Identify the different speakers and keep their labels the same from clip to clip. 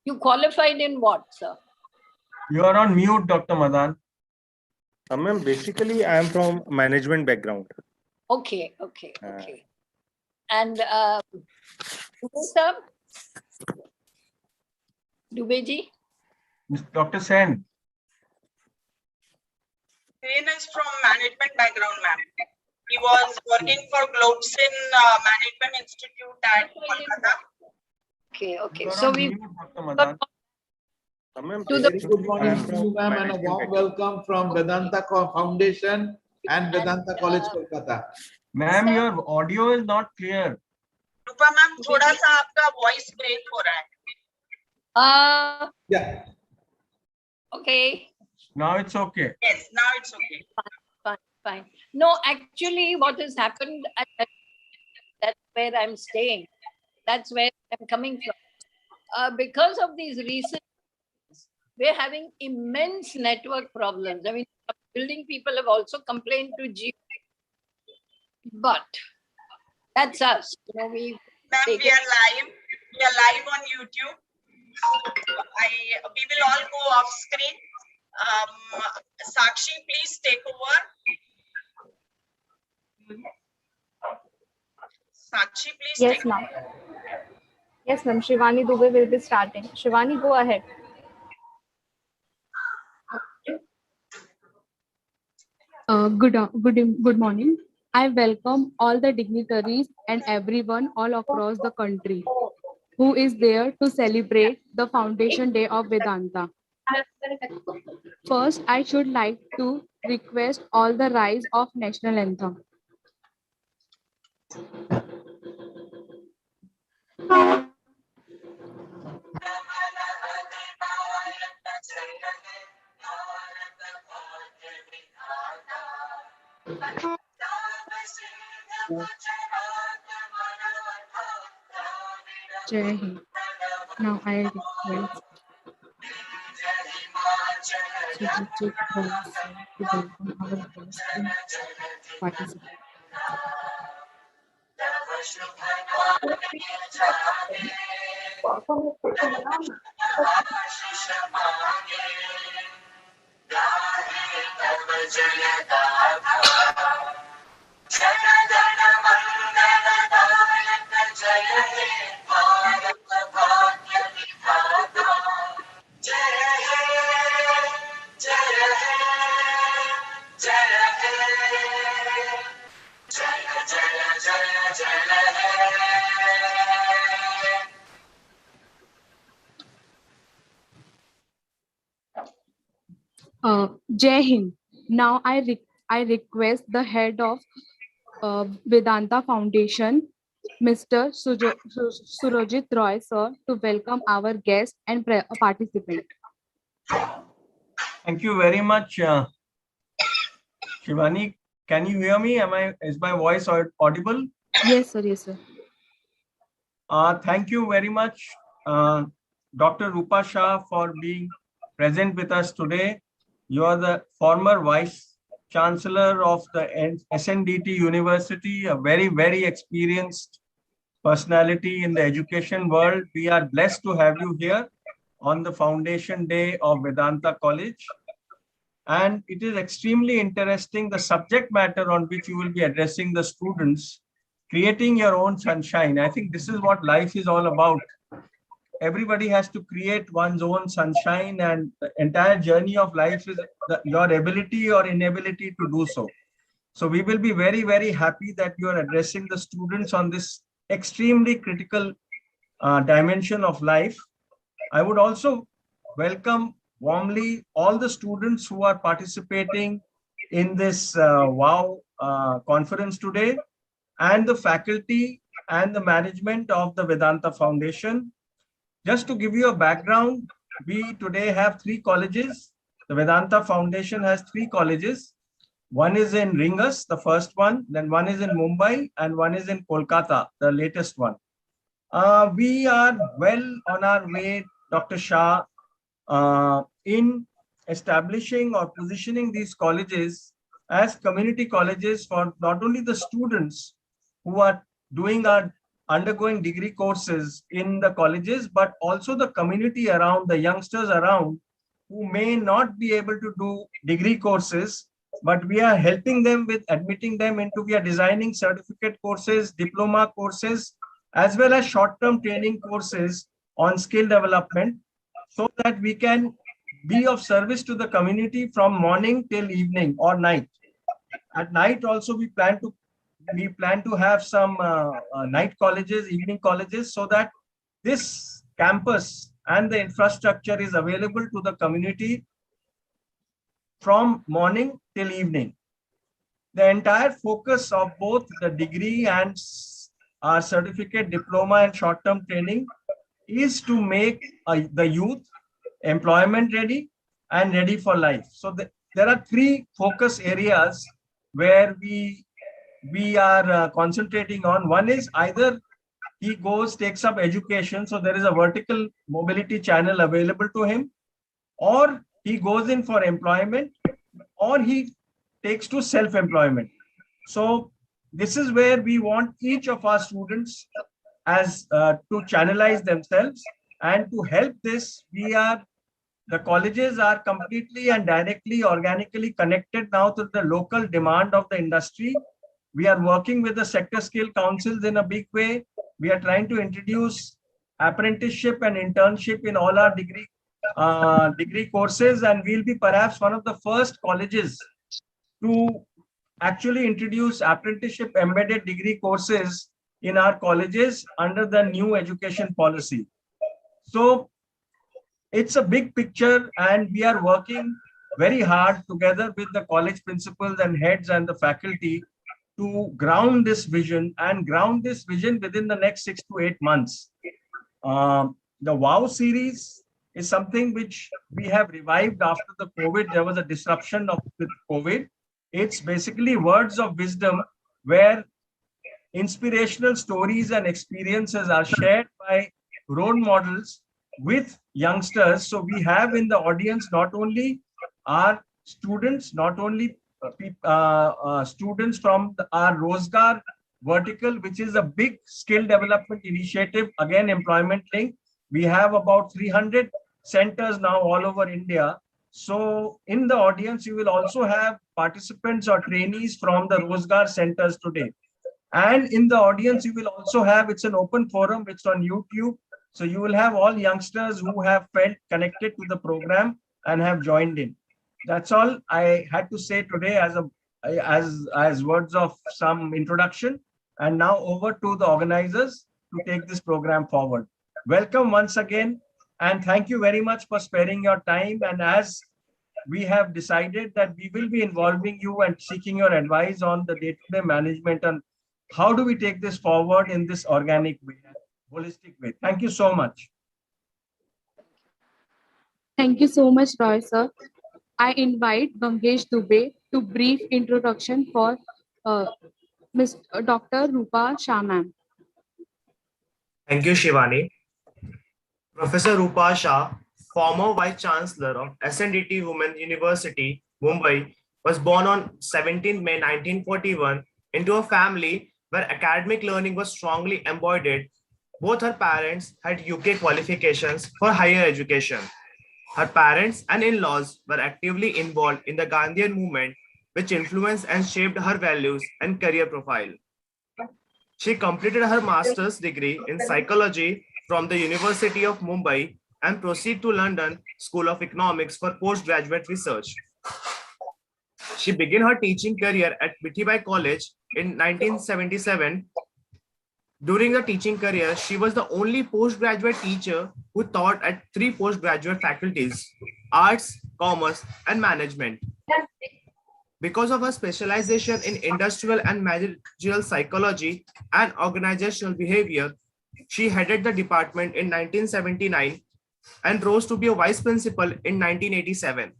Speaker 1: You qualified in what, sir?
Speaker 2: You are on mute, Dr. Madan.
Speaker 3: Ma'am, basically, I am from management background.
Speaker 1: Okay. And Dubey, sir? Dubey ji?
Speaker 2: Dr. Sen.
Speaker 4: Sen is from management background, ma'am. He was working for Globsin Management Institute at Kolkata.
Speaker 1: Okay. So we
Speaker 5: Very good morning to you, ma'am, and a warm welcome from Vedanta Foundation and Vedanta College, Kolkata.
Speaker 2: Ma'am, your audio is not clear.
Speaker 4: Rupa ma'am, थोड़ा सा आपका voice break हो रहा है.
Speaker 5: Yeah.
Speaker 1: Okay.
Speaker 2: Now it's okay.
Speaker 4: Yes, now it's okay.
Speaker 1: Fine. No, actually, what has happened, that's where I'm staying. That's where I'm coming from. Because of these recent, we're having immense network problems. I mean, building people have also complained to G. But that's us. You know, we are
Speaker 4: live. We are live on YouTube. We will all go off screen. Sakshi, please take over. Sakshi, please.
Speaker 6: Yes, ma'am. Yes, ma'am. Shivani Dubey will be starting. Shivani, go ahead.
Speaker 7: Good morning. I welcome all the dignitaries and everyone all across the country who is there to celebrate the Foundation Day of Vedanta. First, I should like to request all the rise of national anthem. Jai Hind. Now I request Sujit Bose to welcome our guest and participate. Jai Hind. Now I request the head of Vedanta Foundation, Mr. Surojit Roy, sir, to welcome our guest and participant.
Speaker 2: Thank you very much, Shivani. Can you hear me? Is my voice audible?
Speaker 7: Yes, sir. Yes, sir.
Speaker 2: Thank you very much, Dr. Rupa Shah, for being present with us today. You are the former Vice Chancellor of the SNDT University, a very, very experienced personality in the education world. We are blessed to have you here on the Foundation Day of Vedanta College. And it is extremely interesting, the subject matter on which you will be addressing the students, creating your own sunshine. I think this is what life is all about. Everybody has to create one's own sunshine, and the entire journey of life is your ability or inability to do so. So we will be very, very happy that you are addressing the students on this extremely critical dimension of life. I would also welcome warmly all the students who are participating in this WOW conference today, and the faculty and the management of the Vedanta Foundation. Just to give you a background, we today have 3 colleges. The Vedanta Foundation has 3 colleges. One is in Ringas, the first one, then one is in Mumbai, and one is in Kolkata, the latest one. We are well on our way, Dr. Shah, in establishing or positioning these colleges as community colleges for not only the students who are doing our undergoing degree courses in the colleges, but also the community around, the youngsters around who may not be able to do degree courses, but we are helping them with admitting them into, we are designing certificate courses, diploma courses, as well as short-term training courses on skill development, so that we can be of service to the community from morning till evening or night. At night also we plan to have some night colleges, evening colleges, so that this campus and the infrastructure is available to the community from morning till evening. The entire focus of both the degree and our certificate, diploma and short-term training is to make the youth employment ready and ready for life. So there are three focus areas where we are concentrating on. One is either he takes up education, so there is a vertical mobility channel available to him, or he goes in for employment, or he takes to self-employment. So this is where we want each of our students as to channelize themselves, and to help this, the colleges are completely and directly, organically connected now to the local demand of the industry. We are working with the sector skill councils in a big way. We are trying to introduce apprenticeship and internship in all our degree courses, and we'll be perhaps one of the first colleges to actually introduce apprenticeship embedded degree courses in our colleges under the new education policy. So it's a big picture, and we are working very hard together with the college principals and heads and the faculty to ground this vision within the next 6 to 8 months. The WOW series is something which we have revived after the COVID. There was a disruption with COVID. It's basically words of wisdom where inspirational stories and experiences are shared by role models with youngsters. So we have in the audience not only our students, not only students from our Rozgar vertical, which is a big skill development initiative, again employment link. We have about 300 centers now all over India. So in the audience, you will also have participants or trainees from the Rozgar centers today. And in the audience, you will also have, it's an open forum, it's on YouTube. So you will have all youngsters who have felt connected to the program and have joined in. That's all I had to say today as words of some introduction. And now over to the organizers to take this program forward. Welcome once again, and thank you very much for sparing your time. And as we have decided that we will be involving you and seeking your advice on the day-to-day management and how do we take this forward in this organic way, holistic way. Thank you so much.
Speaker 7: Thank you so much, Roy sir. I invite Gangesh Dubey to brief introduction for Ms. Dr. Rupa Shah ma'am.
Speaker 8: Thank you, Shivani. Professor Rupa Shah, former Vice Chancellor of SNDT Women's University, Mumbai, was born on 17 May 1941 into a family where academic learning was strongly embodied. Both her parents had UK qualifications for higher education. Her parents and in-laws were actively involved in the Gandhian movement, which influenced and shaped her values and career profile. She completed her master's degree in psychology from the University of Mumbai and proceeded to London School of Economics for postgraduate research. She began her teaching career at Mithibai College in 1977. During the teaching career, she was the only postgraduate teacher who taught at 3 postgraduate faculties: Arts, Commerce, and Management. Because of her specialization in industrial and managerial psychology and organizational behavior, she headed the department in 1979 and rose to be a vice principal in 1987.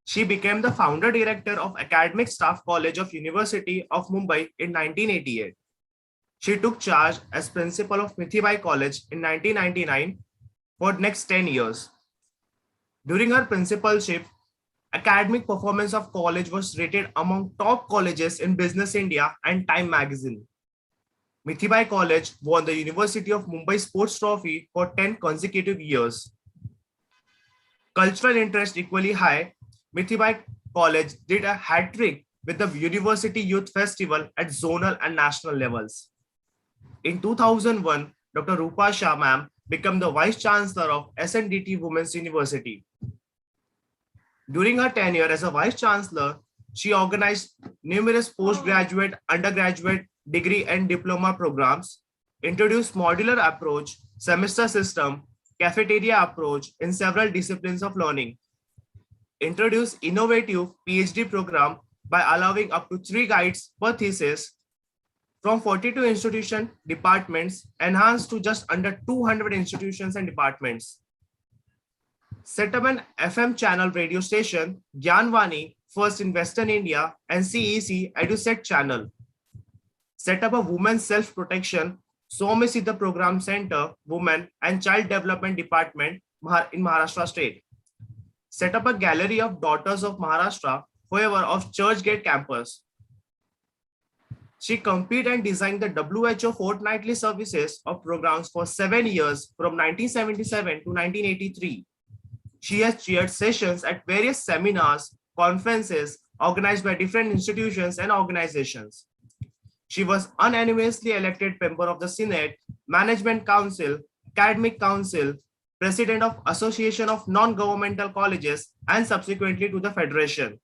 Speaker 8: She became the founder director of Academic Staff College of University of Mumbai in 1988. She took charge as principal of Mithibai College in 1999 for the next 10 years. During her principalship, academic performance of college was rated among top colleges in Business India and Time magazine. Mithibai College won the University of Mumbai Sports Trophy for 10 consecutive years. Cultural interest equally high, Mithibai College did a hat trick with the University Youth Festival at zonal and national levels. In 2001, Dr. Rupa Shah ma'am became the Vice Chancellor of SNDT Women's University. During her tenure as a Vice Chancellor, she organized numerous postgraduate, undergraduate, degree and diploma programs, introduced modular approach, semester system, cafeteria approach in several disciplines of learning, introduced innovative PhD program by allowing up to 3 guides per thesis from 42 institution departments enhanced to just under 200 institutions and departments. Set up an FM channel radio station, Gyanvani, first in Western India, and CEC EduSet channel. Set up a women's self-protection, Somesita Program Center, Women and Child Development Department in Maharashtra State. Set up a gallery of Daughters of Maharashtra, forever of Churchgate campus. She completed and designed the WHO fortnightly services of programs for 7 years from 1977 to 1983. She has chaired sessions at various seminars, conferences organized by different institutions and organizations. She was unanimously elected member of the Senate, Management Council, Academic Council, President of Association of Non-Governmental Colleges, and subsequently to the Federation.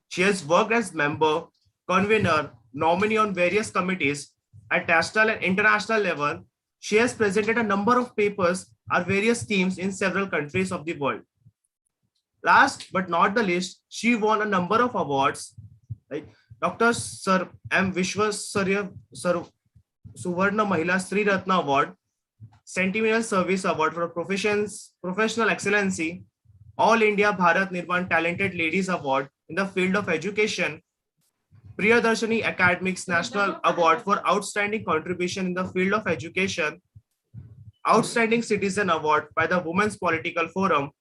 Speaker 8: She has worked as member, convener, nominee on various committees at national and international level. She has presented a number of papers on various themes in several countries of the world. Last but not the least, she won a number of awards like Dr. Sir M. Vishwasarya Suvarna Mahila Sri Ratna Award, Sentinel Service Award for Professional Excellency, All India Bharat Nirman Talented Ladies Award in the field of education, Priyadarshini Academics National Award for Outstanding Contribution in the field of education, Outstanding Citizen Award by the Women's Political Forum,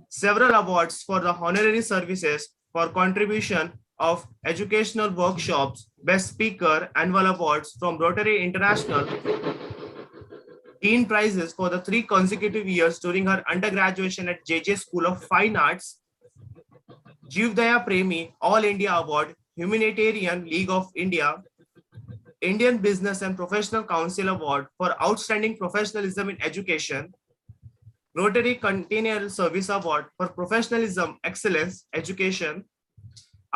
Speaker 8: several awards for the honorary services for contribution of educational workshops, Best Speaker, Annual Awards from Rotary International, Teen Prizes for the 3 consecutive years during her undergraduation at JJ School of Fine Arts, Jeevdaya Premi All India Award, Humanitarian League of India, Indian Business and Professional Council Award for Outstanding Professionalism in Education, Rotary Continual Service Award for Professionalism Excellence Education,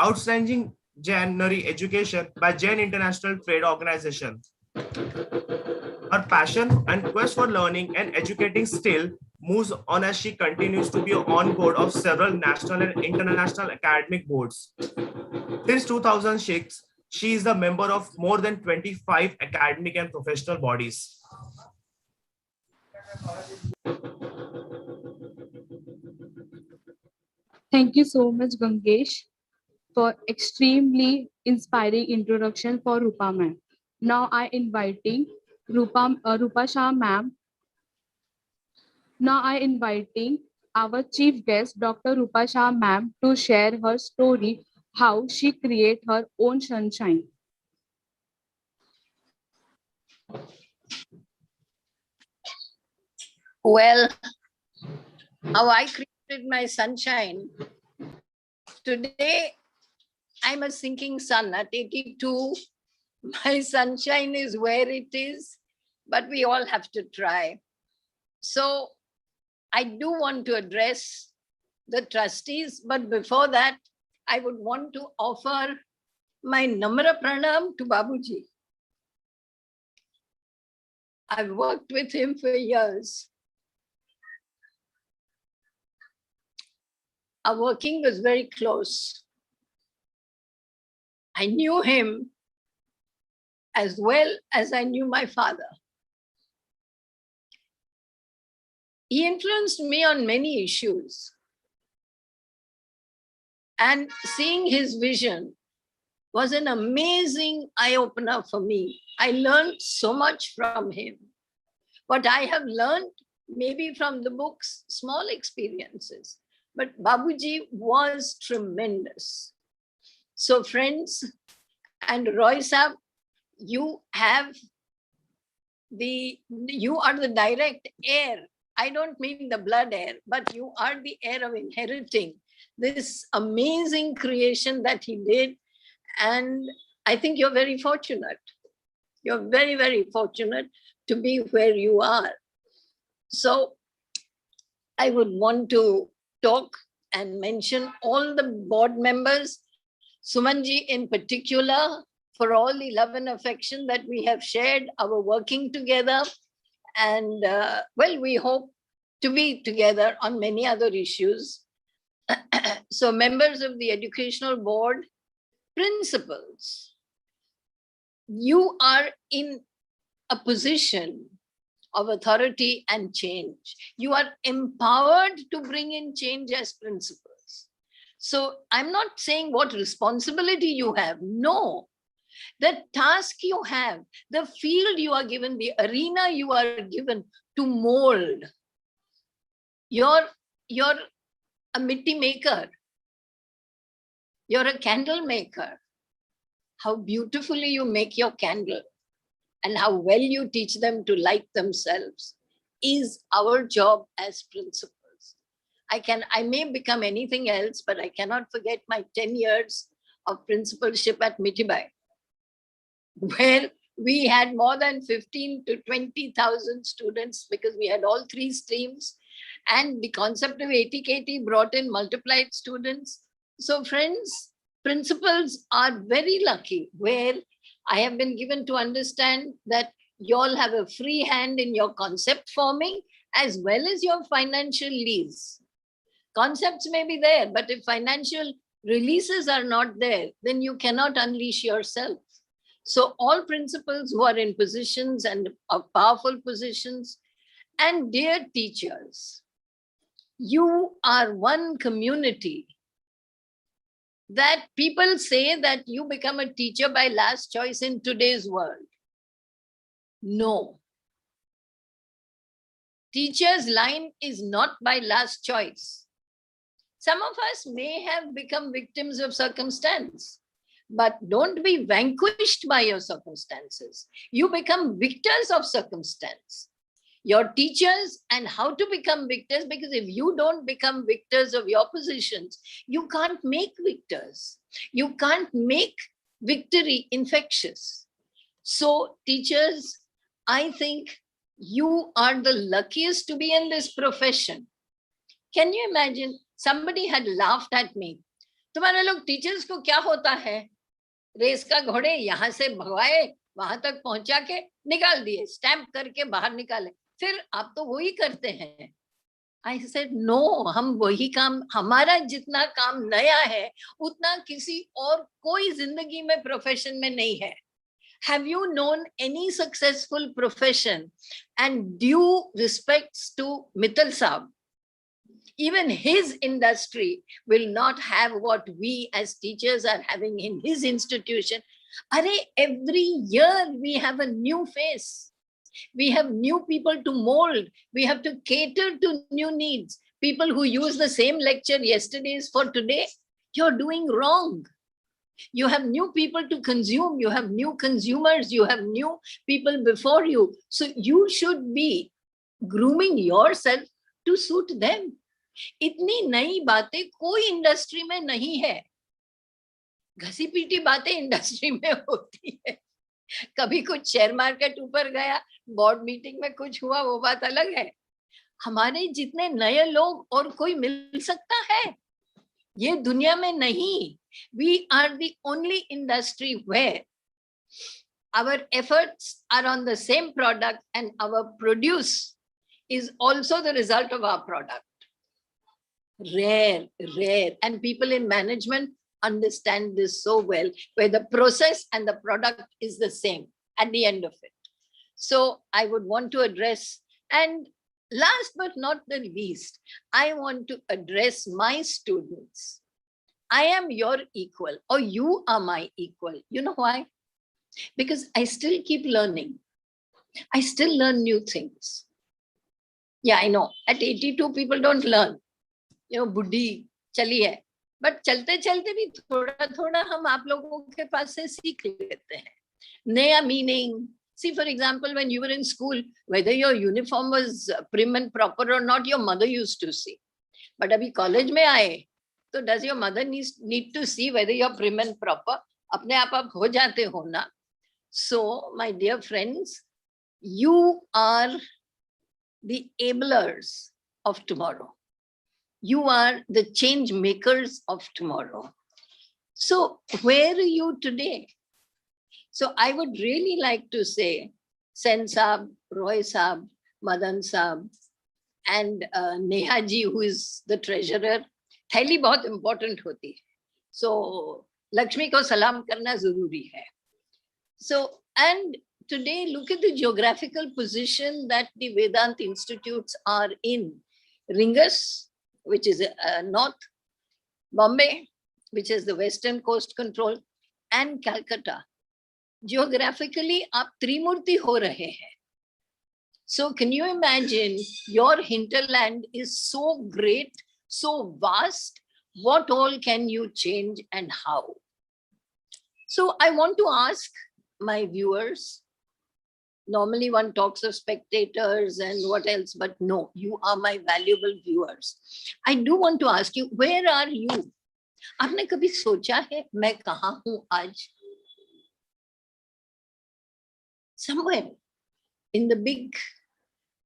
Speaker 8: Outstanding January Education by Jain International Trade Organization. Her passion and quest for learning and educating still moves on as she continues to be on board of several national and international academic boards. Since 2006, she is a member of more than 25 academic and professional bodies.
Speaker 7: Thank you so much, Gangesh, for extremely inspiring introduction for Rupa ma'am. Now I inviting Rupa Shah ma'am. Now I inviting our chief guest, Dr. Rupa Shah ma'am, to share her story, how she create her own sunshine.
Speaker 1: Well, how I created my sunshine. Today, I'm a sinking sun. At 82, my sunshine is where it is, but we all have to try. So I do want to address the trustees, but before that, I would want to offer my Namra Pranam to Babuji. I've worked with him for years. Our working was very close. I knew him as well as I knew my father. He influenced me on many issues. And seeing his vision was an amazing eye-opener for me. I learned so much from him. What I have learned, maybe from the books, small experiences, but Babuji was tremendous. So friends and Roy Saab, you are the direct heir. I don't mean the blood heir, but you are the heir of inheriting this amazing creation that he did. And I think you're very fortunate. You're very, very fortunate to be where you are. So I would want to talk and mention all the board members, Sumanji in particular, for all the love and affection that we have shared, our working together. And well, we hope to be together on many other issues. So members of the educational board, principals, you are in a position of authority and change. You are empowered to bring in change as principals. So I'm not saying what responsibility you have. No, the task you have, the field you are given, the arena you are given to mold. You're a mitti maker. You're a candle maker. How beautifully you make your candle and how well you teach them to light themselves is our job as principals. I may become anything else, but I cannot forget my 10 years of principalship at Mitibai, where we had more than 15 to 20,000 students because we had all three streams, and the concept of 80-KT brought in multiplied students. So friends, principals are very lucky, where I have been given to understand that you all have a free hand in your concept forming as well as your financial lease. Concepts may be there, but if financial releases are not there, then you cannot unleash yourself. So all principals who are in positions and of powerful positions, and dear teachers, you are one community that people say that you become a teacher by last choice in today's world. No. Teacher's line is not by last choice. Some of us may have become victims of circumstance, but don't be vanquished by your circumstances. You become victors of circumstance. Your teachers and how to become victors, because if you don't become victors of your positions, you can't make victors. You can't make victory infectious. So teachers, I think you are the luckiest to be in this profession. Can you imagine? Somebody had laughed at me. तुम्हारे लोग teachers को क्या होता है? Race का घोड़े यहाँ से भगवाए, वहां तक पहुंचा के निकाल दिए, स्टैंप करके बाहर निकाले, फिर आप तो वही करते हैं. I said, no, हम वही काम, हमारा जितना काम नया है उतना किसी और कोई जिंदगी में प्रोफेशन में नहीं है. Have you known any successful profession? And due respects to Mittal Saab, even his industry will not have what we as teachers are having in his institution. Every year we have a new face. We have new people to mold. We have to cater to new needs. People who use the same lecture yesterday's for today, you're doing wrong. You have new people to consume. You have new consumers. You have new people before you. So you should be grooming yourself to suit them. इतनी नई बातें कोई industry में नहीं है. घसी PT बातें industry में होती है. कभी कुछ शेयर मार्केट ऊपर गया, बोर्ड मीटिंग में कुछ हुआ, वो बात अलग है. हमारे जितने नए लोग और कोई मिल सकता है ये दुनिया में नहीं. We are the only industry where our efforts are on the same product and our produce is also the result of our product. Rare. And people in management understand this so well, where the process and the product is the same at the end of it. So I would want to address, and last but not the least, I want to address my students. I am your equal, or you are my equal. You know why? Because I still keep learning. I still learn new things. Yeah, I know. At 82, people don't learn. You know, बुढ़ी चली है, but चलते चलते भी थोड़ा थोड़ा हम आप लोगों के पास से सीख लेते हैं. Naya meaning, see, for example, when you were in school, whether your uniform was prim and proper or not, your mother used to see. But abhi college mein aaye, so does your mother need to see whether you're prim and proper? Apne aap ho jate ho na. So, my dear friends, you are the ablers of tomorrow. You are the change makers of tomorrow. So, where are you today? So, I would really like to say, Sen Saab, Roy Saab, Madan Saab, and Neha ji, who is the treasurer, थैली बहुत important होती है. So, Lakshmi को सलाम करना जरूरी है. So, and today, look at the geographical position that the Vedant institutes are in. Ringus, which is north, Bombay, which is the western coast control, and Calcutta. Geographically, आप त्रिमूर्ति हो रहे हैं. So can you imagine, your hinterland is so great, so vast, what all can you change and how? So I want to ask my viewers, normally one talks of spectators and what else, but no, you are my valuable viewers. I do want to ask you, where are you? आपने कभी सोचा है मैं कहाँ हूँ आज? Somewhere in the big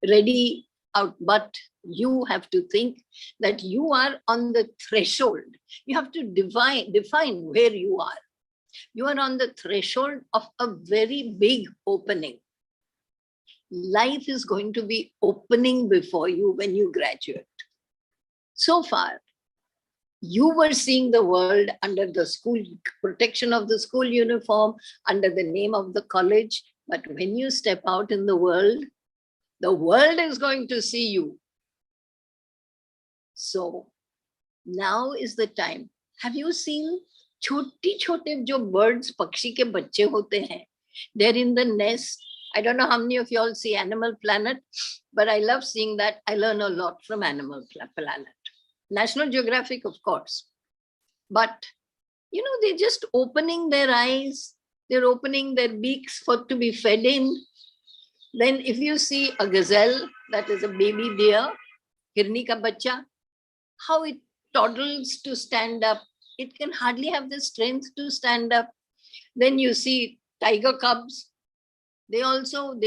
Speaker 1: ready out, but you have to think that you are on the threshold. You have to define where you are. You are on the threshold of a very big opening. Life is going to be opening before you when you graduate. So far, you were seeing the world under the school protection of the school uniform, under the name of the college. But when you step out in the world is going to see you. So now is the time. Have you seen छोटे जो birds, पक्षी के बच्चे होते हैं? They're in the nest. I don't know how many of you all see Animal Planet, but I love seeing that. I learn a lot from Animal Planet. National Geographic, of course. But, you know, they're just opening their eyes. They're opening their beaks to be fed in. Then if you see a gazelle, that is a baby deer, hirni ka bacha, how it toddles to stand up. It can hardly have the strength to stand up. Then you see tiger cubs. They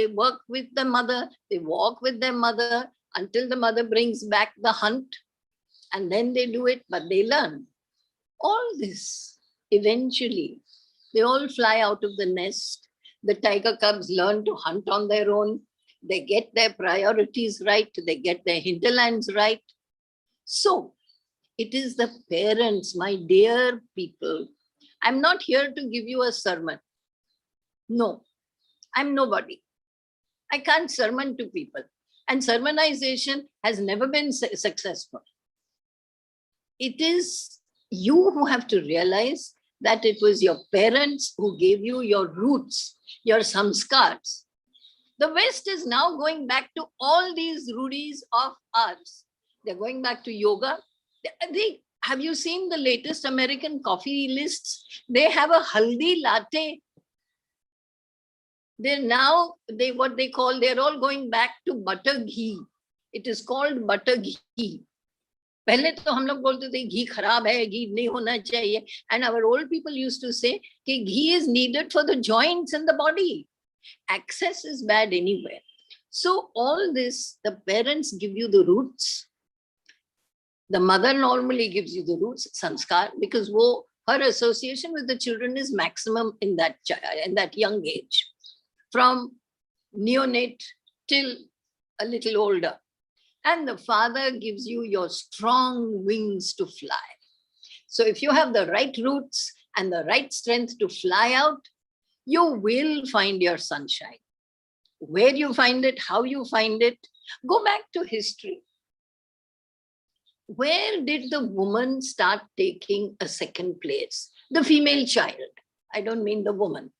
Speaker 1: work with the mother. They walk with their mother until the mother brings back the hunt. And then they do it, but they learn. All this, eventually, they all fly out of the nest. The tiger cubs learn to hunt on their own. They get their priorities right. They get their hinterlands right. So it is the parents, my dear people. I'm not here to give you a sermon. No, I'm nobody. I can't sermon to people. And sermonization has never been successful. It is you who have to realize that it was your parents who gave you your roots, your samskars. The West is now going back to all these rudies of ours. They're going back to yoga. Have you seen the latest American coffee lists? They have a haldi latte. They're all going back to butter ghee. It is called butter ghee. पहले तो हम लोग बोलते थे घी खराब है, घी नहीं होना चाहिए. And our old people used to say कि ghee is needed for the joints in the body. Access is bad anywhere. So all this, the parents give you the roots. The mother normally gives you the roots, sanskar, because her association with the children is maximum in that young age, from neonate till a little older. And the father gives you your strong wings to fly. So if you have the right roots and the right strength to fly out, you will find your sunshine. Where you find it, how you find it, go back to history. Where did the woman start taking a second place? The female child. I don't mean the woman.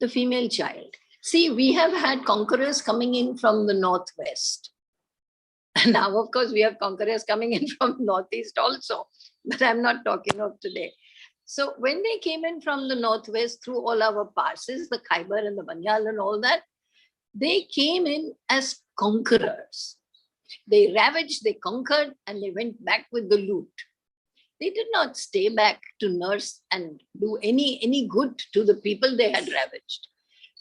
Speaker 1: The female child. See, we have had conquerors coming in from the northwest. And now, of course, we have conquerors coming in from northeast also. But I'm not talking of today. So when they came in from the northwest through all our passes, the Khyber and the Banyal and all that, they came in as conquerors. They ravaged, they conquered, and they went back with the loot. They did not stay back to nurse and do any good to the people they had ravaged.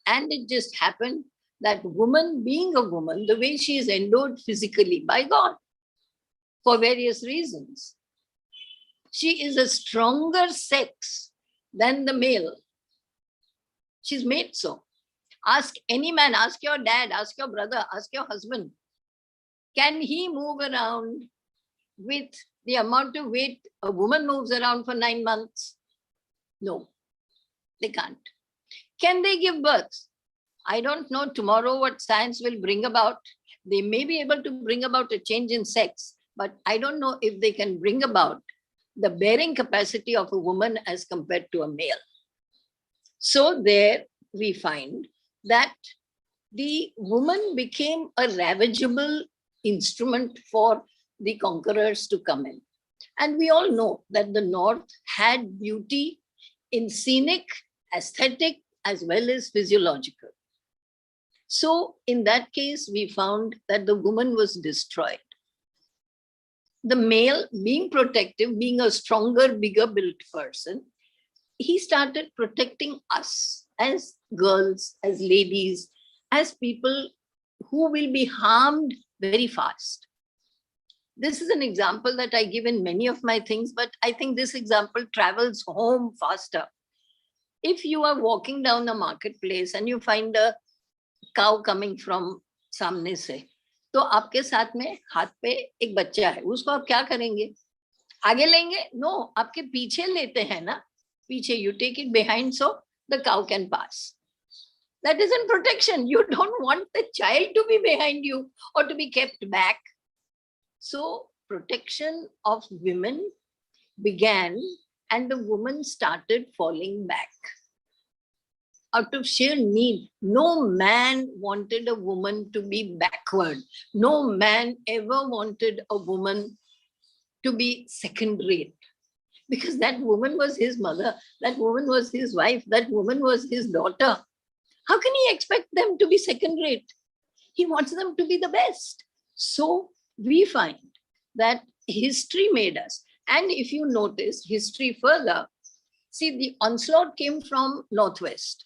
Speaker 1: And it just happened that woman, being a woman, the way she is endowed physically by God, for various reasons, she is a stronger sex than the male. She's made so. Ask any man, ask your dad, ask your brother, ask your husband. Can he move around with the amount of weight a woman moves around for 9 months? No, they can't. Can they give birth? I don't know tomorrow what science will bring about. They may be able to bring about a change in sex, but I don't know if they can bring about the bearing capacity of a woman as compared to a male. So there we find that the woman became a ravageable instrument for the conquerors to come in. And we all know that the North had beauty in scenic, aesthetic, as well as physiological. So in that case, we found that the woman was destroyed. The male, being protective, being a stronger, bigger built person, he started protecting us as girls, as ladies, as people who will be harmed very fast. This is an example that I give in many of my things, but I think this example travels home faster. If you are walking down the marketplace and you find a cow coming from सामने से, तो आपके साथ में हाथ पे एक बच्चा है, उसको आप क्या करेंगे? आगे लेंगे? No, आपके पीछे लेते हैं ना, पीछे, you take it behind so the cow can pass. That isn't protection. You don't want the child to be behind you or to be kept back. So protection of women began and the woman started falling back. Out of sheer need, no man wanted a woman to be backward. No man ever wanted a woman to be second rate. Because that woman was his mother, that woman was his wife, that woman was his daughter. How can he expect them to be second rate? He wants them to be the best. So we find that history made us. And if you notice history further, see, the onslaught came from northwest.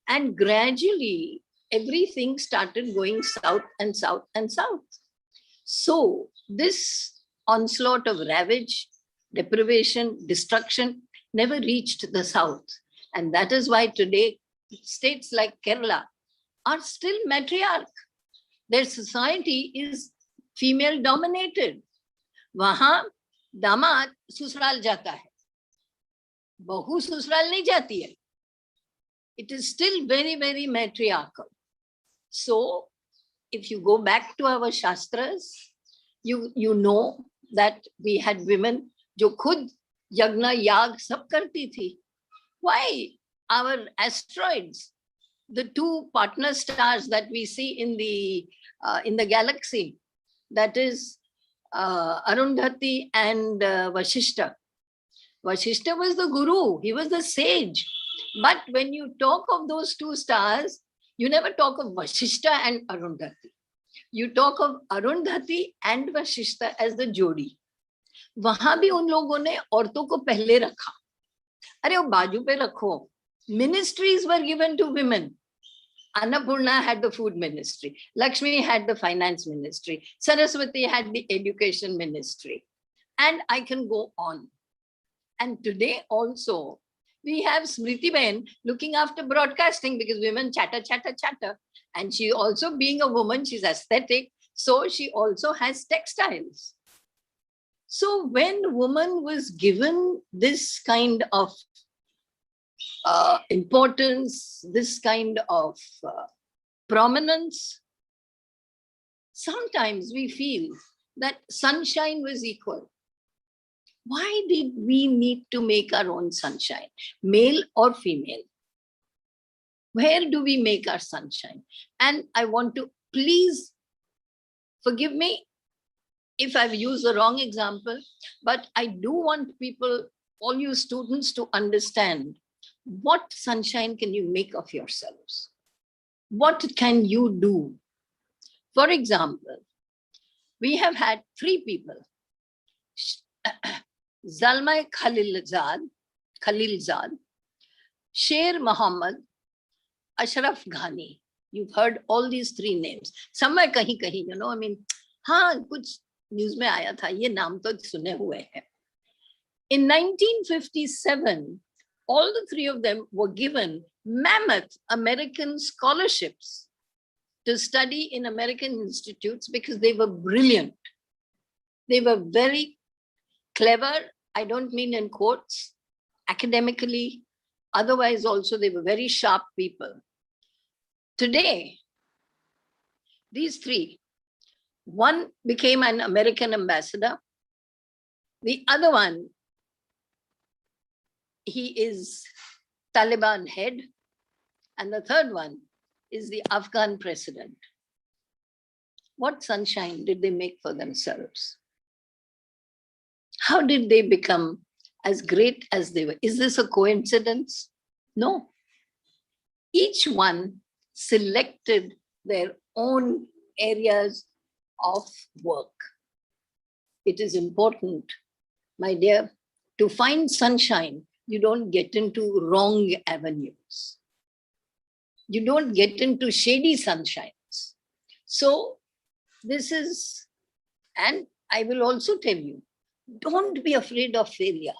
Speaker 1: And gradually, everything started going south and south and south. So this onslaught of ravage, deprivation, destruction never reached the south. And that is why today states like Kerala are still matriarch. Their society is female dominated. वहां दामाद ससुराल जाता है, बहू ससुराल नहीं जाती है. It is still very, very matriarchal. So if you go back to our Shastras, you know that we had women जो खुद यज्ञ याग सब करती थी. Why? Our asteroids, the two partner stars that we see in the galaxy, that is Arundhati and Vashishta. Vashishta was the guru, he was the sage. But when you talk of those two stars, you never talk of Vashishta and Arundhati. You talk of Arundhati and Vashishta as the jodi. वहां भी उन लोगों ने औरतों को पहले रखा. अरे वो बाजू पे रखो. Ministries were given to women. Annapurna had the food ministry. Lakshmi had the finance ministry. Saraswati had the education ministry. And I can go on. And today also, we have Smriti Ben looking after broadcasting because women chatter, chatter, chatter. And she also being a woman, she's aesthetic. So she also has textiles. So when woman was given this kind of importance, this kind of prominence, sometimes we feel that sunshine was equal. Why did we need to make our own sunshine, male or female? Where do we make our sunshine? And I want to please forgive me if I've used the wrong example, but I do want people all you students to understand what sunshine can you make of yourselves? What can you do? For example, we have had 3 people, Zalmay Khalilzad, Sher Muhammad, Ashraf Ghani. You've heard all these 3 names. Somewhere kahin kahin, you know, I mean, हाँ कुछ news में आया था, ये नाम तो सुने हुए हैं. In 1957, all the 3 of them were given mammoth American scholarships to study in American institutes because they were brilliant. They were very clever. I don't mean in quotes, academically. Otherwise, also, they were very sharp people. Today, these 3, one became an American ambassador. The other one, he is Taliban head. And the third one is the Afghan president. What sunshine did they make for themselves? How did they become as great as they were? Is this a coincidence? No. Each one selected their own areas of work. It is important, my dear, to find sunshine. You don't get into wrong avenues. You don't get into shady sunshines. So this is, and I will also tell you, don't be afraid of failure.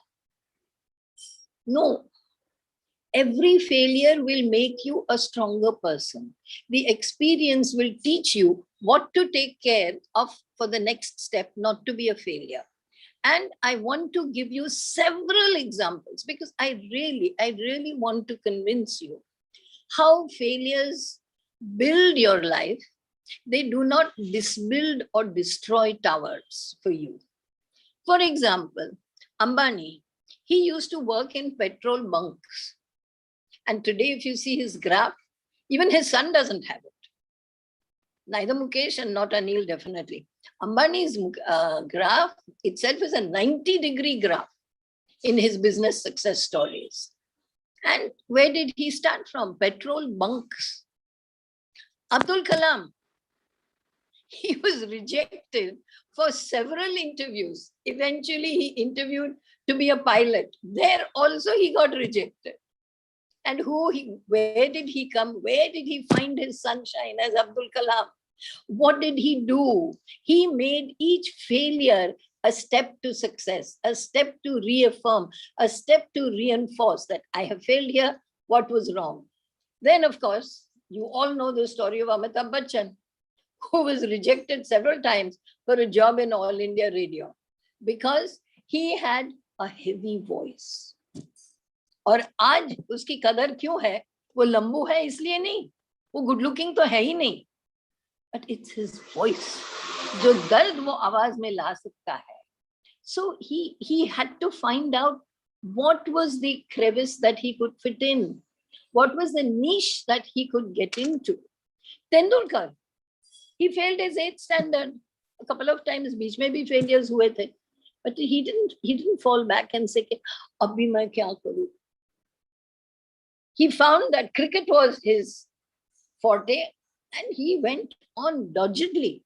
Speaker 1: No. Every failure will make you a stronger person. The experience will teach you what to take care of for the next step, not to be a failure. And I want to give you several examples because I really want to convince you how failures build your life. They do not disbuild or destroy towers for you. For example, Ambani, he used to work in petrol bunks. And today, if you see his graph, even his son doesn't have it. Neither Mukesh and not Anil, definitely. Ambani's graph itself is a 90-degree graph in his business success stories. And where did he start from? Petrol bunks. Abdul Kalam, he was rejected for several interviews. Eventually, he interviewed to be a pilot. There also, he got rejected. And where did he come? Where did he find his sunshine as Abdul Kalam? What did he do? He made each failure a step to success, a step to reaffirm, a step to reinforce that I have failed here, what was wrong? Then, of course, you all know the story of Amitabh Bachchan, who was rejected several times for a job in All India Radio because he had a heavy voice. और आज उसकी कदर क्यों है? वो लंबू है इसलिए नहीं, वो गुड लुकिंग तो है ही नहीं, but it's his voice. जो दर्द वो आवाज में ला सकता है. So he had to find out what was the crevice that he could fit in, what was the niche that he could get into. Tendulkar, he failed his 8th standard a couple of times. बीच में भी failures हुए थे, but he didn't fall back and say अब भी मैं क्या करूं. He found that cricket was his forte and he went on doggedly.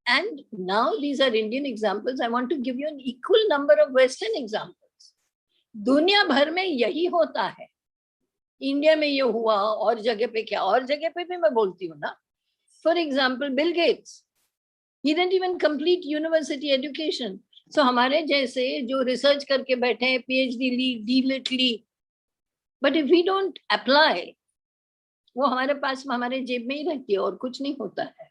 Speaker 1: And now these are Indian examples. I want to give you an equal number of Western examples. दुनिया भर में यही होता है. इंडिया में ये हुआ, और जगह पे क्या, और जगह पे भी मैं बोलती हूँ ना. For example, Bill Gates, he didn't even complete university education. So हमारे जैसे जो research करके बैठे हैं, PhD Lee, D.Litt Lee, but if we don't apply, वो हमारे पास हमारे जेब में ही रहती है और कुछ नहीं होता है.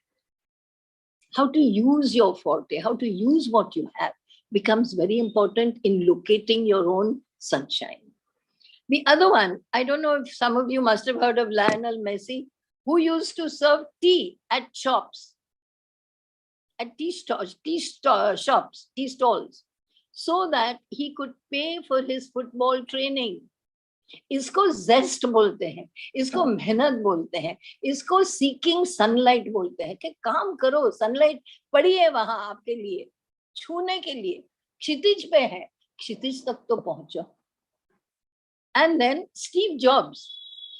Speaker 1: How to use your forte, how to use what you have becomes very important in locating your own sunshine. The other one, I don't know if some of you must have heard of Lionel Messi, who used to serve tea at shops, at tea stalls, so that he could pay for his football training. इसको zest बोलते हैं, इसको मेहनत बोलते हैं, इसको seeking sunlight बोलते हैं कि काम करो, sunlight पड़ी है वहां आपके लिए, छूने के लिए, क्षितिज पे है, क्षितिज तक तो पहुंचा. And then Steve Jobs,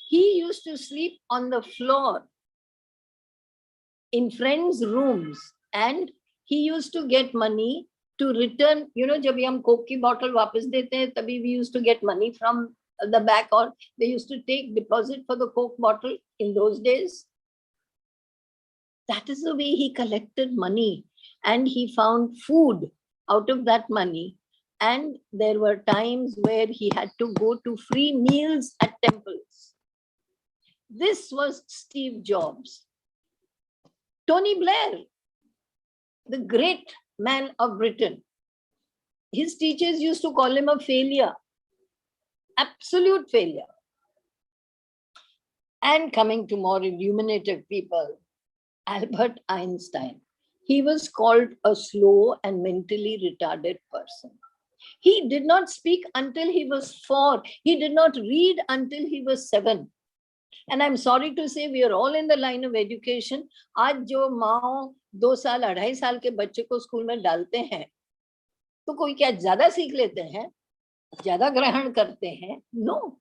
Speaker 1: he used to sleep on the floor in friends' rooms, and he used to get money to return. You know, जब हम कोक की bottle वापस देते हैं, तभी we used to get money from the back, or they used to take deposit for the coke bottle in those days. That is the way he collected money, and he found food out of that money. And there were times where he had to go to free meals at temples. This was Steve Jobs. Tony Blair, the great man of Britain, his teachers used to call him a failure, absolute failure. And coming to more illuminative people, Albert Einstein, he was called a slow and mentally retarded person. He did not speak until he was 4. He did not read until he was 7. And I'm sorry to say, we are all in the line of education. आज जो माँ 2 साल 2.5 साल के बच्चे को school में डालते हैं, तो कोई क्या ज्यादा सीख लेते हैं, ज्यादा ग्रहण करते हैं? No.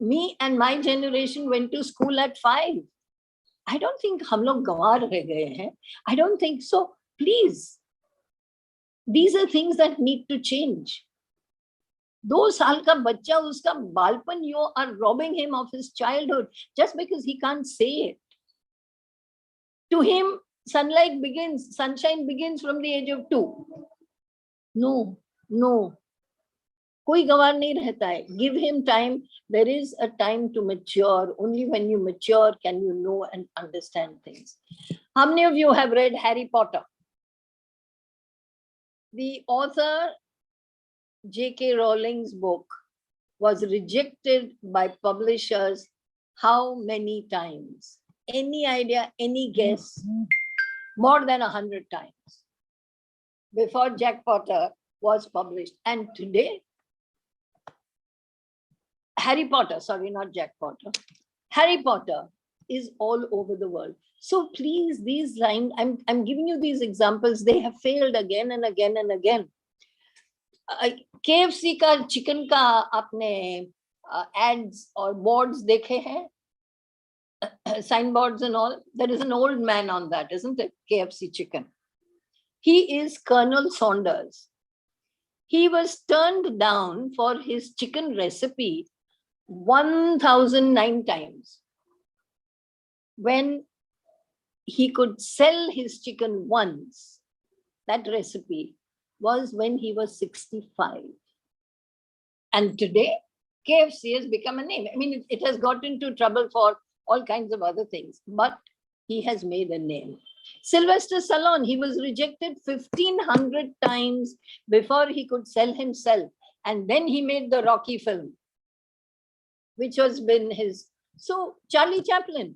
Speaker 1: Me and my generation went to school at 5. I don't think हम लोग गंवार रह गए हैं. I don't think so. Please. These are things that need to change. 2 साल का बच्चा, उसका बालपन, you are robbing him of his childhood just because he can't say it. To him, sunshine begins from the age of 2. No. कोई गंवार नहीं रहता है. Give him time. There is a time to mature. Only when you mature can you know and understand things. How many of you have read Harry Potter? The author J.K. Rowling's book was rejected by publishers how many times? Any idea, any guess? More than 100 times before Jack Potter was published. And today, Harry Potter, sorry, not Jack Potter. Harry Potter is all over the world. So please, these lines, I'm giving you these examples. They have failed again and again and again. KFC का chicken का आपने ads or boards देखे हैं? Signboards and all. There is an old man on that, isn't it? KFC chicken. He is Colonel Saunders. He was turned down for his chicken recipe 1009 times. When he could sell his chicken once, that recipe was when he was 65. And today, KFC has become a name. I mean, it has got into trouble for all kinds of other things, but he has made a name. Sylvester Stallone, he was rejected 1,500 times before he could sell himself. And then he made the Rocky film, which has been his. So Charlie Chaplin,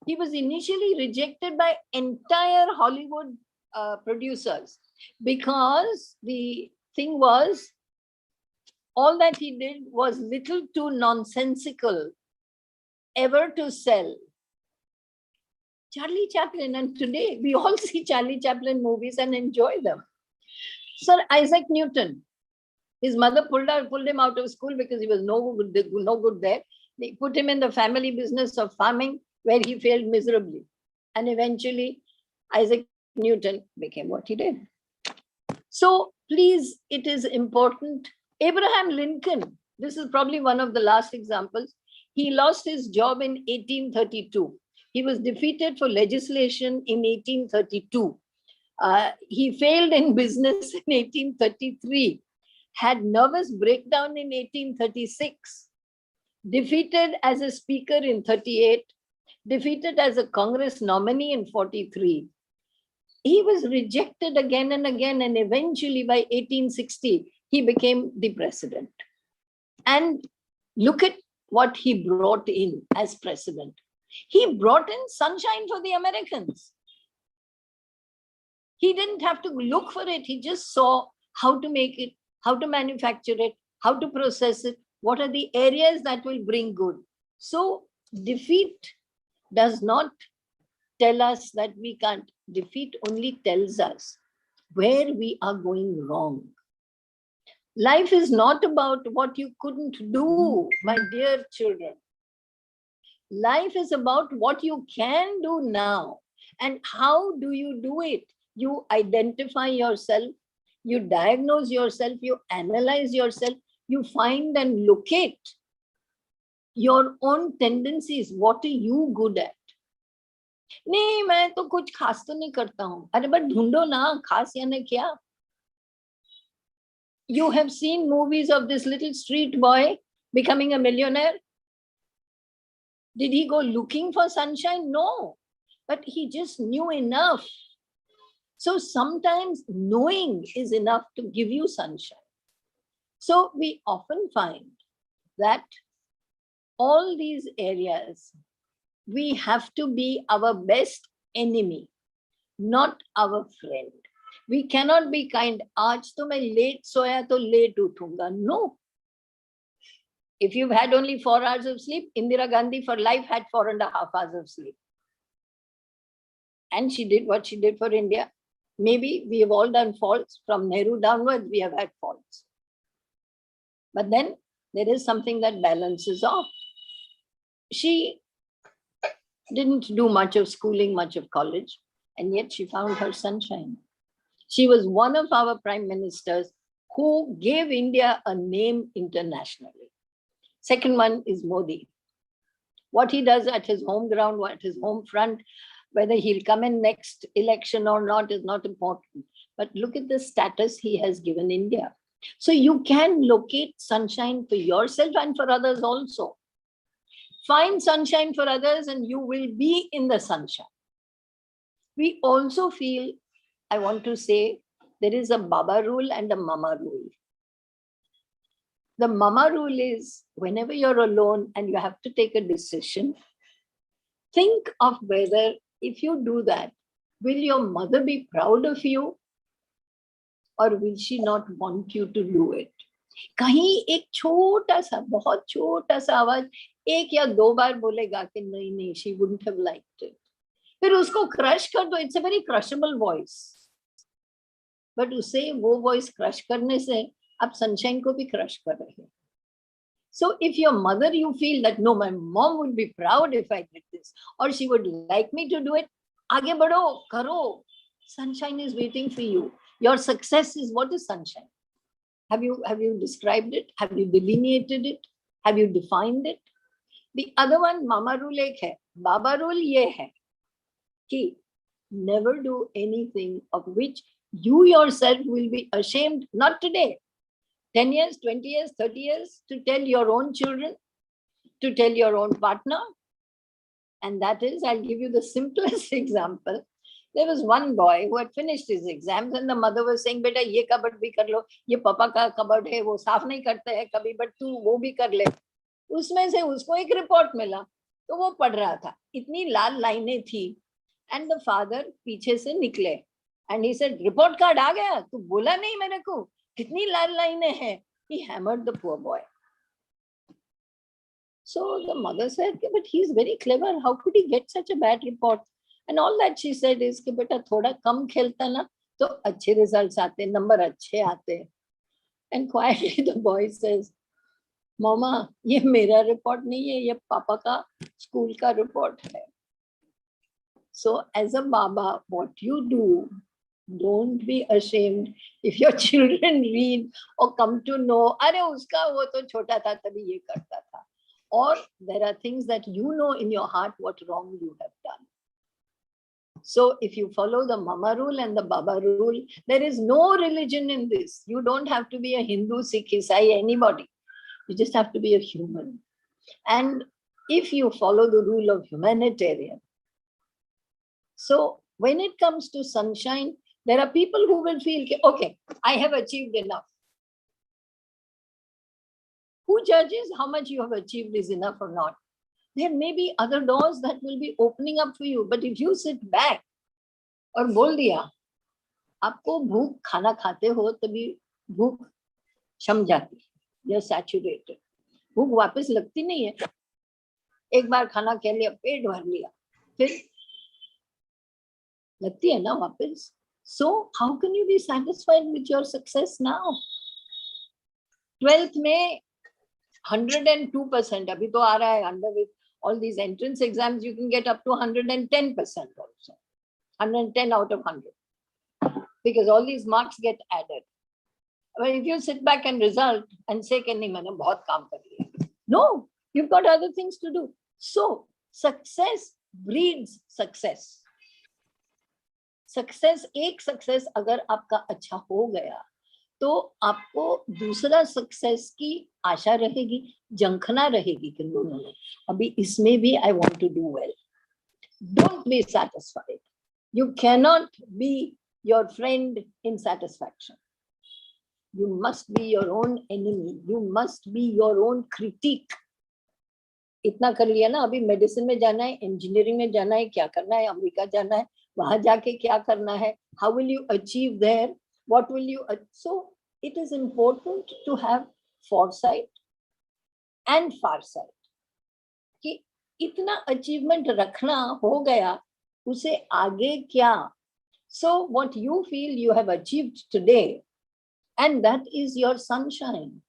Speaker 1: he was initially rejected by entire Hollywood producers because the thing was, all that he did was little too nonsensical ever to sell. Charlie Chaplin, and today we all see Charlie Chaplin movies and enjoy them. Sir Isaac Newton, his mother pulled him out of school because he was no good there. They put him in the family business of farming, where he failed miserably. And eventually, Isaac Newton became what he did. So please, it is important. Abraham Lincoln, this is probably one of the last examples. He lost his job in 1832. He was defeated for legislation in 1832. He failed in business in 1833, had nervous breakdown in 1836, defeated as a speaker in 38, defeated as a Congress nominee in 43. He was rejected again and again, and eventually by 1860, he became the president. And look at what he brought in as president. He brought in sunshine for the Americans. He didn't have to look for it. He just saw how to make it, how to manufacture it, how to process it, what are the areas that will bring good. So defeat does not tell us that we can't. Defeat only tells us where we are going wrong. Life is not about what you couldn't do, my dear children. Life is about what you can do now. And how do you do it? You identify yourself, you diagnose yourself, you analyze yourself, you find and locate your own tendencies. What are you good at? नहीं, मैं तो कुछ खास तो नहीं करता हूं. अरे बट ढूंढो ना, खास यानी क्या? You have seen movies of this little street boy becoming a millionaire. Did he go looking for sunshine? No, but he just knew enough. So sometimes knowing is enough to give you sunshine. So we often find that all these areas, we have to be our best enemy, not our friend. We cannot be kind. आज तो मैं late सोया तो late उठूंगा. No. If you've had only 4 hours of sleep, Indira Gandhi for life had 4.5 hours of sleep. And she did what she did for India. Maybe we have all done faults. From Nehru downwards, we have had faults. But then there is something that balances off. She didn't do much of schooling, much of college, and yet she found her sunshine. She was one of our prime ministers who gave India a name internationally. Second one is Modi. What he does at his home ground, at his home front, whether he'll come in next election or not is not important. But look at the status he has given India. So you can locate sunshine for yourself and for others also. Find sunshine for others and you will be in the sunshine. We also feel, I want to say, there is a Baba rule and a Mama rule. The Mama rule is whenever you're alone and you have to take a decision, think of whether if you do that, will your mother be proud of you or will she not want you to do it? कहीं एक छोटा सा, बहुत छोटा सा आवाज 1 या 2 बार बोलेगा कि नहीं नहीं, she wouldn't have liked it. फिर उसको क्रश कर दो. It's a very crushable voice. But उसे वो voice crush करने से आप sunshine को भी crush कर रहे हैं. So if your mother, you feel that no, my mom would be proud if I did this, or she would like me to do it, आगे बढ़ो, करो. Sunshine is waiting for you. Your success is, what is sunshine? Have you described it? Have you delineated it? Have you defined it? The other one, Mama rule एक है. Baba rule ये है कि never do anything of which you yourself will be ashamed, not today. 10 years, 20 years, 30 years, to tell your own children, to tell your own partner. And that is, I'll give you the simplest example. There was one boy who had finished his exams and the mother was saying, beta, ye cupboard bhi kar lo, ye papa ka cupboard hai, wo saaf nahi karte hai kabhi, but tu wo bhi kar le. उसमें से उसको एक report मिला तो वो पढ़ रहा था. इतनी लाल लाइनें थी. And the father पीछे से निकले. And he said, report card आ गया, तू बोला नहीं मेरे को, कितनी लाल लाइनें हैं. He hammered the poor boy. So the mother said, but he's very clever. How could he get such a bad report? And all that she said is कि बेटा थोड़ा कम खेलता ना तो अच्छे results आते, number अच्छे आते. And quietly the boy says, Mama, ये मेरा report नहीं है, ये पापा का school का report है. So as a Baba, what you do, don't be ashamed if your children read or come to know, अरे उसका वो तो छोटा था तभी ये करता था. Or there are things that you know in your heart what wrong you have done. So if you follow the Mama rule and the Baba rule, there is no religion in this. You don't have to be a Hindu, Sikh, Isai, anybody. You just have to be a human. And if you follow the rule of humanitarian, so when it comes to sunshine, there are people who will feel, okay, I have achieved enough. Who judges how much you have achieved is enough or not? There may be other doors that will be opening up for you. But if you sit back और बोल दिया, आपको भूख खाना खाते हो तभी भूख शम जाती, you're saturated. भूख वापस लगती नहीं है. एक बार खाना खा लिया, पेट भर लिया, फिर लगती है ना वापस. So how can you be satisfied with your success now? 12th में 102%. अभी तो आ रहा है under with all these entrance exams, you can get up to 110% also. 110 out of 100. Because all these marks get added. But if you sit back and result and say कि नहीं मैंने बहुत काम कर लिया. No, you've got other things to do. So success breeds success. Success, एक success अगर आपका अच्छा हो गया तो आपको दूसरा सक्सेस की आशा रहेगी, जंखना रहेगी कि नो नो अभी इसमें भी I want to do well. Don't be satisfied. You cannot be your friend in satisfaction. You must be your own enemy. You must be your own critic. इतना कर लिया ना, अभी मेडिसिन में जाना है, इंजीनियरिंग में जाना है, क्या करना है, अमेरिका जाना है, वहां जाके क्या करना है, how will you achieve their, what will you so it is important to have foresight and farsight कि इतना अचीवमेंट रखना हो गया, उसे आगे क्या. So what you feel you have achieved today, and that is your sunshine.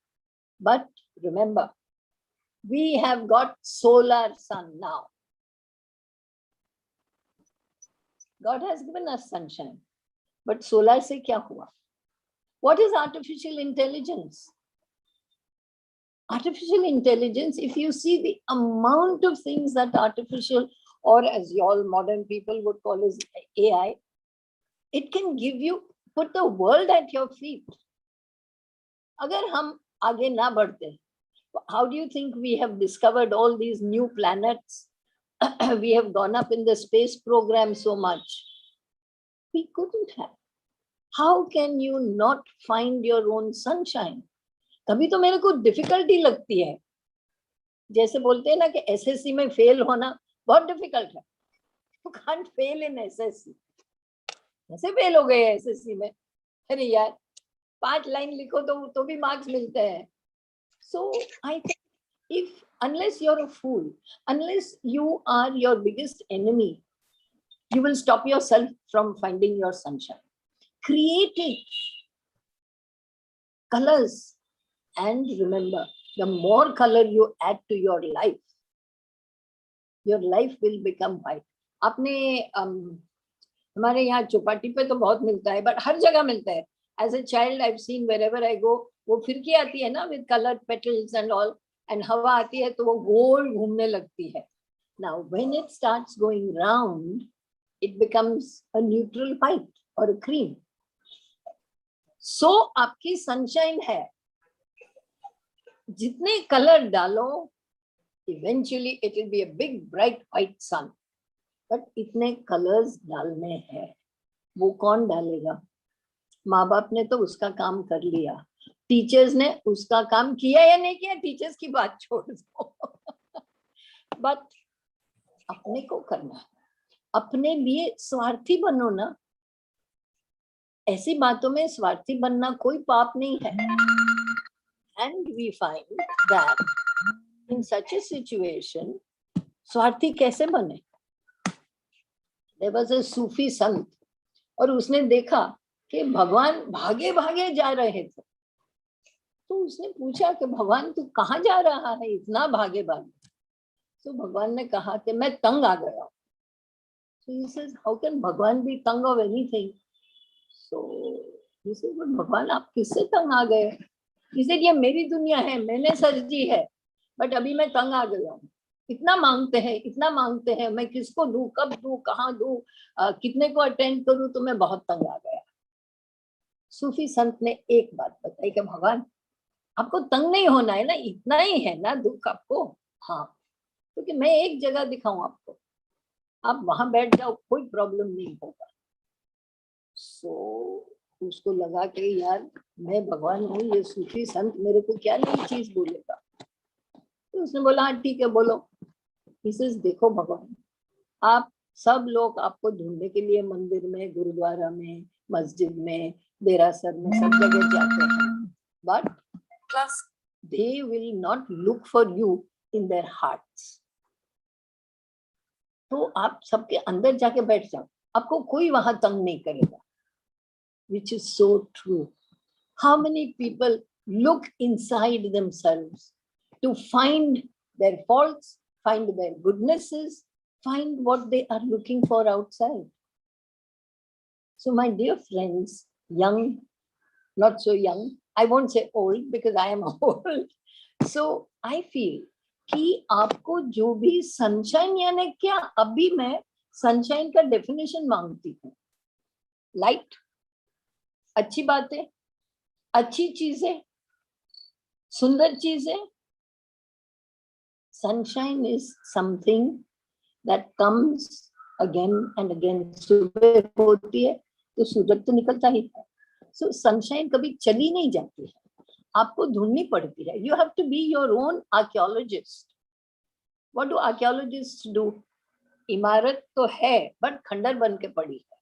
Speaker 1: But remember, we have got solar sun now. God has given us sunshine. But solar से क्या हुआ? What is artificial intelligence? Artificial intelligence, if you see the amount of things that artificial, or as you all modern people would call as AI, it can give you, put the world at your feet. अगर हम आगे ना बढ़ते, how do you think we have discovered all these new planets? We have gone up in the space program so much. We couldn't have. How can you not find your own sunshine? तभी तो मेरे को difficulty लगती है. जैसे बोलते हैं ना कि एसएससी में फेल होना बहुत डिफिकल्ट है. You can't fail in SSC. कैसे फेल हो गए एसएससी में? अरे यार 5 लाइन लिखो तो भी मार्क्स मिलते हैं. So I think if unless you're a fool, unless you are your biggest enemy, you will stop yourself from finding your sunshine. Creating colors, and remember, the more color you add to your life will become white. आपने हमारे यहाँ चौपाटी पे तो बहुत मिलता है, but हर जगह मिलता है. As a child, I've seen wherever I go, वो फिरकी आती है ना with colored petals and all, and हवा आती है तो वो गोल घूमने लगती है. Now, when it starts going round, it becomes a neutral white or a cream. So आपकी sunshine है. जितने कलर डालो, eventually it will be a big bright white sun. But इतने कलर्स डालने हैं, वो कौन डालेगा? माँ बाप ने तो उसका काम कर लिया, टीचर्स ने उसका काम किया या नहीं किया, टीचर्स की बात छोड़ दो. बट अपने को करना है. अपने लिए स्वार्थी बनो ना. ऐसी बातों में स्वार्थी बनना कोई पाप नहीं है. And we find that in such a situation, स्वार्थी कैसे बने? There was a Sufi sant, और उसने देखा कि भगवान भागे भागे जा रहे थे. तो उसने पूछा कि भगवान तू कहाँ जा रहा है इतना भागे भागे? तो भगवान ने कहा कि मैं तंग आ गया. So he says, how can भगवान be तंग of anything? So he says, but भगवान आप किससे तंग आ गए? He said, ये मेरी दुनिया है, मैंने सर्जी है, बट अभी मैं तंग आ गया हूँ. इतना मांगते हैं, मैं किसको दूं, कब दूं, कहाँ दूं, कितने को अटेंड करूं, तो मैं बहुत तंग आ गया. सूफी संत ने एक बात बताई कि भगवान आपको तंग नहीं होना है ना, इतना ही है ना दुख आपको. हाँ, क्योंकि मैं एक जगह दिखाऊं आपको, आप वहां बैठ जाओ, कोई प्रॉब्लम नहीं होगा. सो उसको लगा कि यार मैं भगवान हूँ, ये सूफी संत मेरे को क्या नई चीज बोलेगा. तो उसने बोला हाँ ठीक है बोलो. इसे देखो भगवान, आप सब लोग आपको ढूंढने के लिए मंदिर में, गुरुद्वारा में, मस्जिद में, देरासर में, सब जगह जाते हैं, but they will not look for you in their hearts. तो आप सबके अंदर जाके बैठ जाओ, आपको कोई वहां तंग नहीं करेगा. Which is so true. How many people look inside themselves to find their faults, find their goodnesses, find what they are looking for outside. So my dear friends, young, not so young, I won't say old because I am old. So I feel कि आपको जो भी sunshine, यानी क्या, अभी मैं sunshine का definition मांगती हूँ. लाइट, अच्छी बातें, अच्छी चीजें, सुंदर चीजें. Sunshine is something that comes again and again. सुबह होती है तो सूरज तो निकलता ही है. So sunshine कभी चली नहीं जाती है, आपको ढूंढनी पड़ती है. You have to be your own archaeologist. What do archaeologists do? इमारत तो है बट खंडर बन के पड़ी है,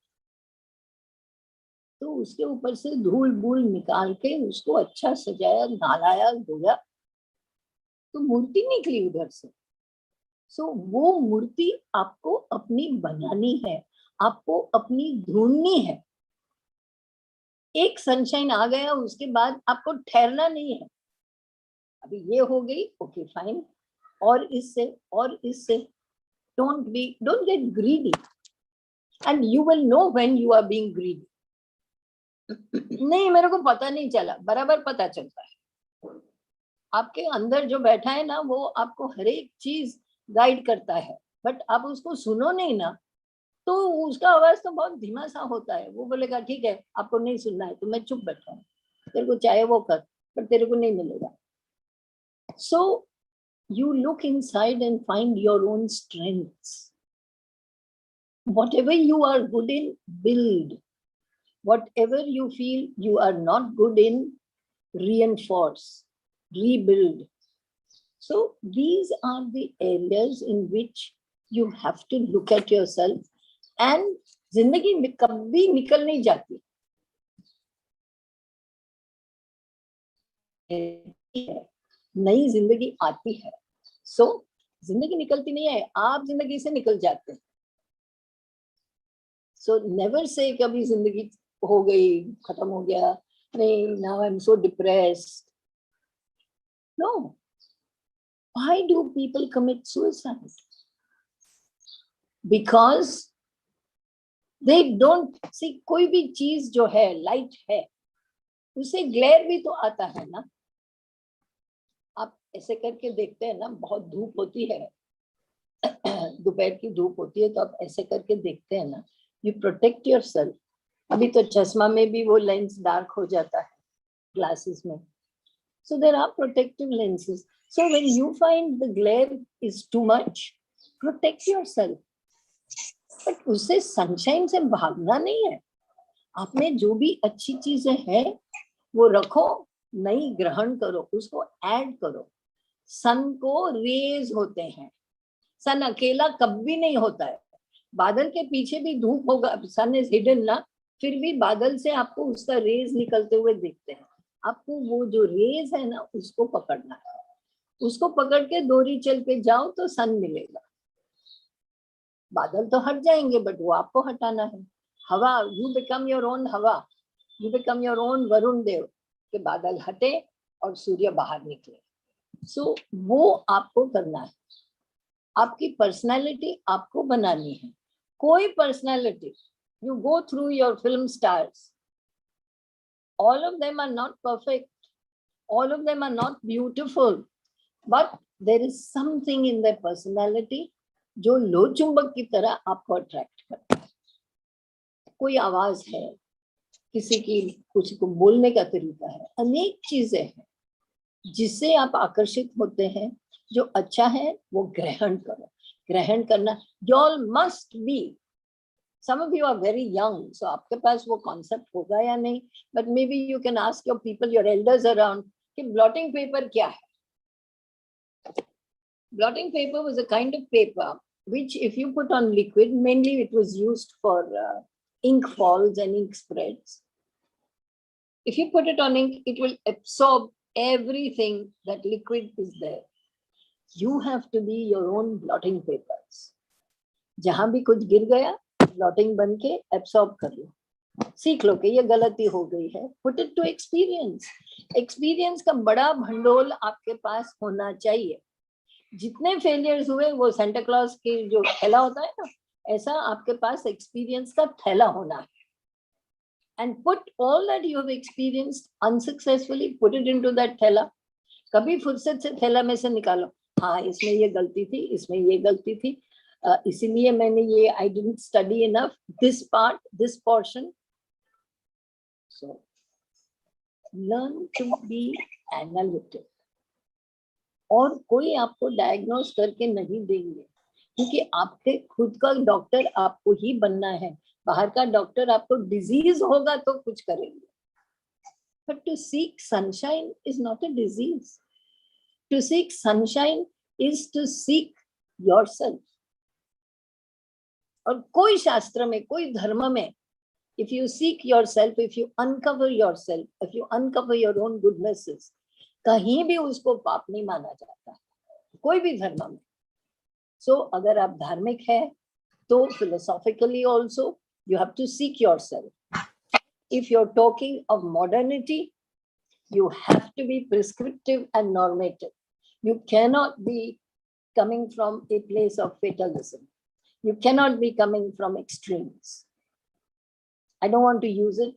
Speaker 1: तो उसके ऊपर से धूल बूल निकाल के उसको अच्छा सजाया, नहलाया, धोया, तो मूर्ति निकली उधर से. सो वो मूर्ति आपको अपनी बनानी है, आपको अपनी ढूंढनी है. एक सनशाइन आ गया, उसके बाद आपको ठहरना नहीं है. अभी ये हो गई, ओके फाइन, और इससे don't get greedy, and you will know when you are being greedy. नहीं, मेरे को पता नहीं चला, बराबर पता चलता है. आपके अंदर जो बैठा है ना, वो आपको हर एक चीज गाइड करता है, बट आप उसको सुनो नहीं ना, तो उसका आवाज तो बहुत धीमा सा होता है. वो बोलेगा ठीक है, आपको नहीं सुनना है तो मैं चुप बैठा हूँ, तेरे को चाहे वो कर, पर तेरे को नहीं मिलेगा. So you look inside and find your own strengths. Whatever you are good in, build. Whatever you feel you are not good in, reinforce, rebuild. So these are the areas in which you have to look at yourself. And जिंदगी में कभी निकल नहीं जाती है, नई जिंदगी आती है. सो जिंदगी निकलती नहीं है, आप जिंदगी से निकल जाते हैं. सो नेवर से कभी जिंदगी हो गई, खत्म हो गया, नहीं, now I am so depressed. No. Why do people commit suicide? Because they don't see. कोई भी चीज जो है, लाइट है, उसे ग्लेयर भी तो आता है ना. आप ऐसे करके देखते हैं ना, बहुत धूप होती है, दोपहर की धूप होती है, तो आप ऐसे करके देखते हैं ना, यू प्रोटेक्ट योरसेल्फ. अभी तो चश्मा में भी वो लेंस डार्क हो जाता है, ग्लासेस में. So there are protective lenses. So when you find the glare is too much, protect yourself. But उससे सनशाइन से भागना नहीं है. आप में जो भी अच्छी चीजें हैं वो रखो, नई ग्रहण करो, उसको ऐड करो. सन को रेज होते हैं, सन अकेला कभी नहीं होता है. बादल के पीछे भी धूप होगा, सन इज हिडन ना, फिर भी बादल से आपको उसका रेज निकलते हुए दिखते हैं. आपको वो जो रेज है ना, उसको पकड़ना है. उसको पकड़ के डोरी चल के जाओ तो सन मिलेगा. बादल तो हट जाएंगे, बट वो आपको हटाना है. हवा, यू बिकम योर ओन हवा, you become your own Varun Dev, के बादल हटे और सूर्य बाहर निकले. सो वो आपको करना है. आपकी पर्सनालिटी आपको बनानी है. कोई personality, you go through your film stars, all of them are not perfect, all of them are not beautiful, but there is something in their personality जो लो चुंबक की तरह आपको अट्रैक्ट करता है. कोई आवाज है, किसी की, कुछ को बोलने का तरीका है, अनेक चीजें हैं जिससे आप आकर्षित होते हैं. जो अच्छा है वो ग्रहण करो. ग्रहण करना, you all must be. Some of you are very young, so आपके पास वो कॉन्सेप्ट होगा या नहीं, but maybe you can ask your people, your elders around, कि blotting paper क्या है. Blotting paper was a kind of paper which if you put on liquid, mainly it was used for ink falls and ink spreads. If you put it on ink, it will absorb everything that liquid is there. You have to be your own blotting papers. जहां भी कुछ गिर गया, blotting बन के absorb कर लो. सीख लो कि ये गलती हो गई है, put it to experience. Experience का बड़ा भंडोल आपके पास होना चाहिए। जितने फेलियर्स हुए वो सेंटा क्लॉज की जो थैला होता है ना, ऐसा आपके पास एक्सपीरियंस का थैला होना है। And put all that you have experienced unsuccessfully, put it into that थैला। कभी फुर्सत से थैला में से निकालो, हाँ इसमें ये गलती थी, इसमें ये गलती थी, इसीलिए मैंने ये, I didn't study enough this part, this portion. So learn to be analytic. और कोई आपको डायग्नोस करके नहीं देंगे, क्योंकि आपके खुद का डॉक्टर आपको ही बनना है। बाहर का डॉक्टर आपको डिजीज होगा तो कुछ करेंगे। But to seek sunshine is not a disease. To seek sunshine is to seek yourself. और कोई शास्त्र में, कोई धर्म में, if you seek yourself, if you uncover yourself, if you uncover your own goodnesses, कहीं भी उसको पाप नहीं माना जाता, कोई भी धर्म में। सो अगर आप धार्मिक है तो philosophically also you have to seek yourself. If you're talking of modernity, you have to be prescriptive and normative. You cannot be coming from a place of fatalism. You cannot be coming from extremes. I don't want to use it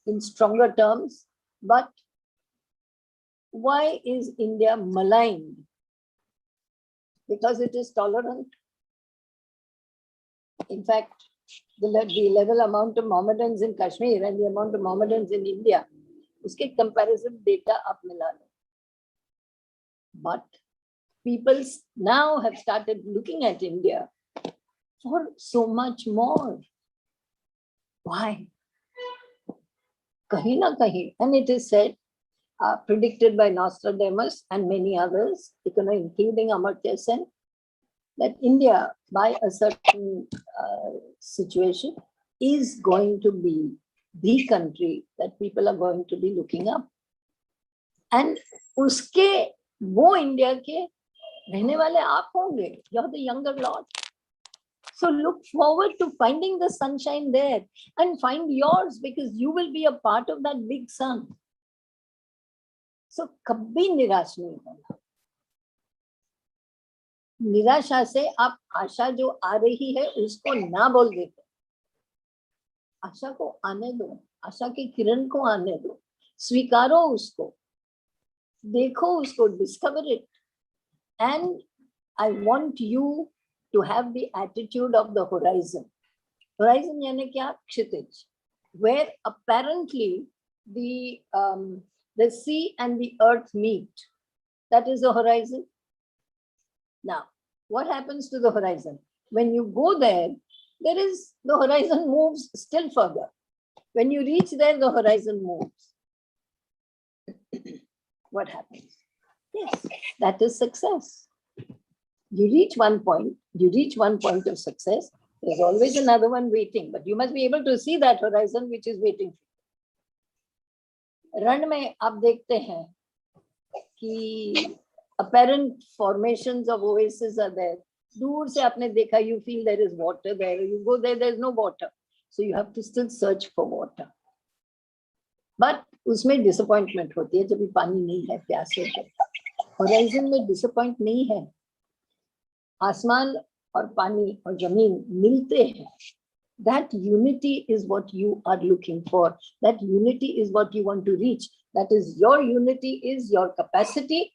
Speaker 1: in stronger terms, but why is India maligned? Because it is tolerant. In fact, the level amount of Mohammedans in Kashmir and the amount of Mohammedans in India, uske comparison data aap mila lo. But people now have started looking at India for so much more. Why? Kahin na kahin, and it is said, predicted by Nostradamus and many others, including Amartya Sen, that India, by a certain situation, is going to be the country that people are going to be looking up. And uske wo India ke rehne wale aap honge. You're the younger lot. So look forward to finding the sunshine there and find yours, because you will be a part of that big sun. So kabhi निराश नहीं होना। निराशा से आप आशा जो आ रही है उसको ना बोल देते, आशा को आने दो, आशा की किरण को आने दो, स्वीकारो उसको, देखो उसको, discover it. And I want you to have the attitude of the horizon. Horizon यानी क्या? क्षितिज, where apparently the sea and the earth meet. That is the horizon. Now, what happens to the horizon? When you go there, the horizon moves still further. When you reach there, the horizon moves. What happens? Yes, that is success. You reach one point of success, there's always another one waiting, but you must be able to see that horizon which is waiting. रण में आप देखते हैं कि apparent formations of oases are there. दूर से आपने देखा, you feel there is water there. You go there, there is no water. So you have to still search for water. But उसमें disappointment होती है जब भी पानी नहीं है, प्यास होती है. Horizon में disappoint नहीं है. आसमान और पानी और जमीन मिलते हैं. That unity is what you are looking for. That unity is what you want to reach. That is, your unity is your capacity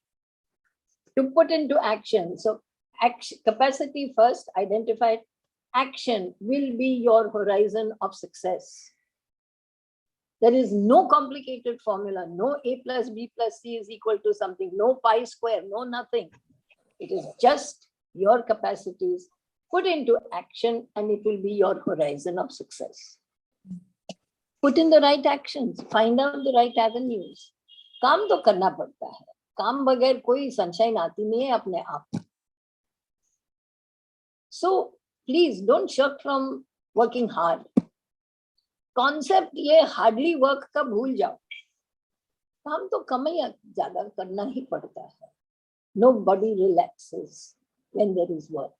Speaker 1: to put into action. So capacity first identified, action will be your horizon of success. There is no complicated formula, no A plus B plus C is equal to something, no pi square, no nothing. It is just your capacities put into action, and it will be your horizon of success. Put in the right actions, find out the right avenues. काम तो करना पड़ता है, काम बगैर कोई sunshine आती नहीं है अपने आप. So please don't shirk from working hard. Concept ये hardly work का भूल जाओ. काम तो कम या ज्यादा करना ही पड़ता है. Nobody relaxes when there is work.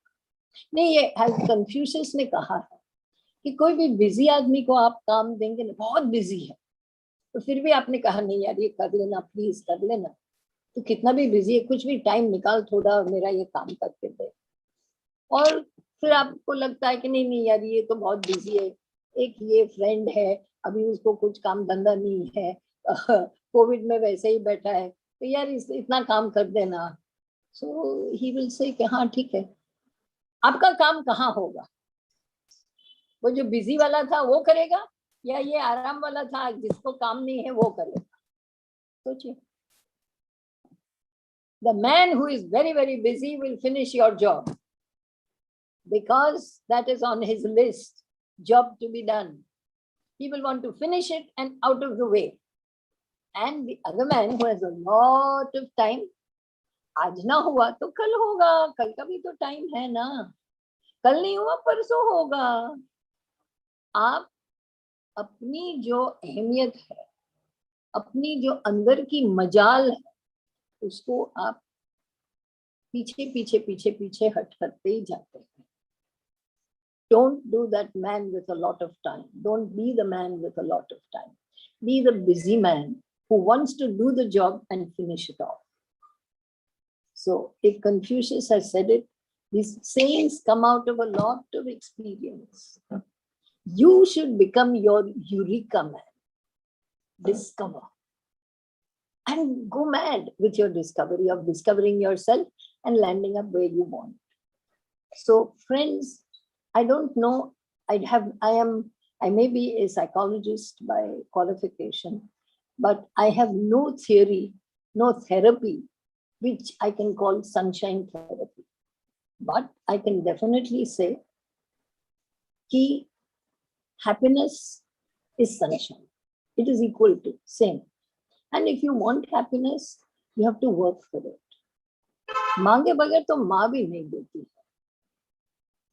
Speaker 1: नहीं, ये Confucius ने कहा है कि कोई भी बिजी आदमी को आप काम देंगे ना, बहुत बिजी है, तो फिर भी आपने कहा नहीं यार ये कर लेना, प्लीज कर लेना, तो कितना भी बिजी है, कुछ भी टाइम निकाल थोड़ा और मेरा ये काम करके दे। और फिर आपको लगता है कि नहीं नहीं यार ये तो बहुत बिजी है, एक ये फ्रेंड है, अभी उसको कुछ काम धंधा नहीं है, कोविड में वैसे ही बैठा है, तो यार इतना काम कर देना। सो ही विल से कि हाँ ठीक है। आपका काम कहाँ होगा? वो जो बिजी वाला था वो करेगा, या ये आराम वाला था जिसको काम नहीं है वो करेगा? सोचिए। The man who is very, very busy will finish your job because that is on his list, job to be done. He will want to finish it and out of the way. And the other man who has a lot of time, आज ना हुआ तो कल होगा, कल का भी तो टाइम है ना, कल नहीं हुआ परसों होगा। आप अपनी जो अहमियत है, अपनी जो अंदर की मजाल है, उसको आप पीछे पीछे पीछे पीछे हट करते ही जाते हैं। Don't do that man with a lot of time. Don't be the man with a lot of time. Be the busy man who wants to do the job and finish it off. So if Confucius has said it, these sayings come out of a lot of experience. You should become your eureka man. Discover. And go mad with your discovery of discovering yourself and landing up where you want. So friends, I don't know, I may be a psychologist by qualification, but I have no theory, no therapy, which I can call sunshine therapy. But I can definitely say that happiness is sunshine. It is equal to, same. And if you want happiness, you have to work for it. मांगे बगैर तो माँ भी नहीं देती है।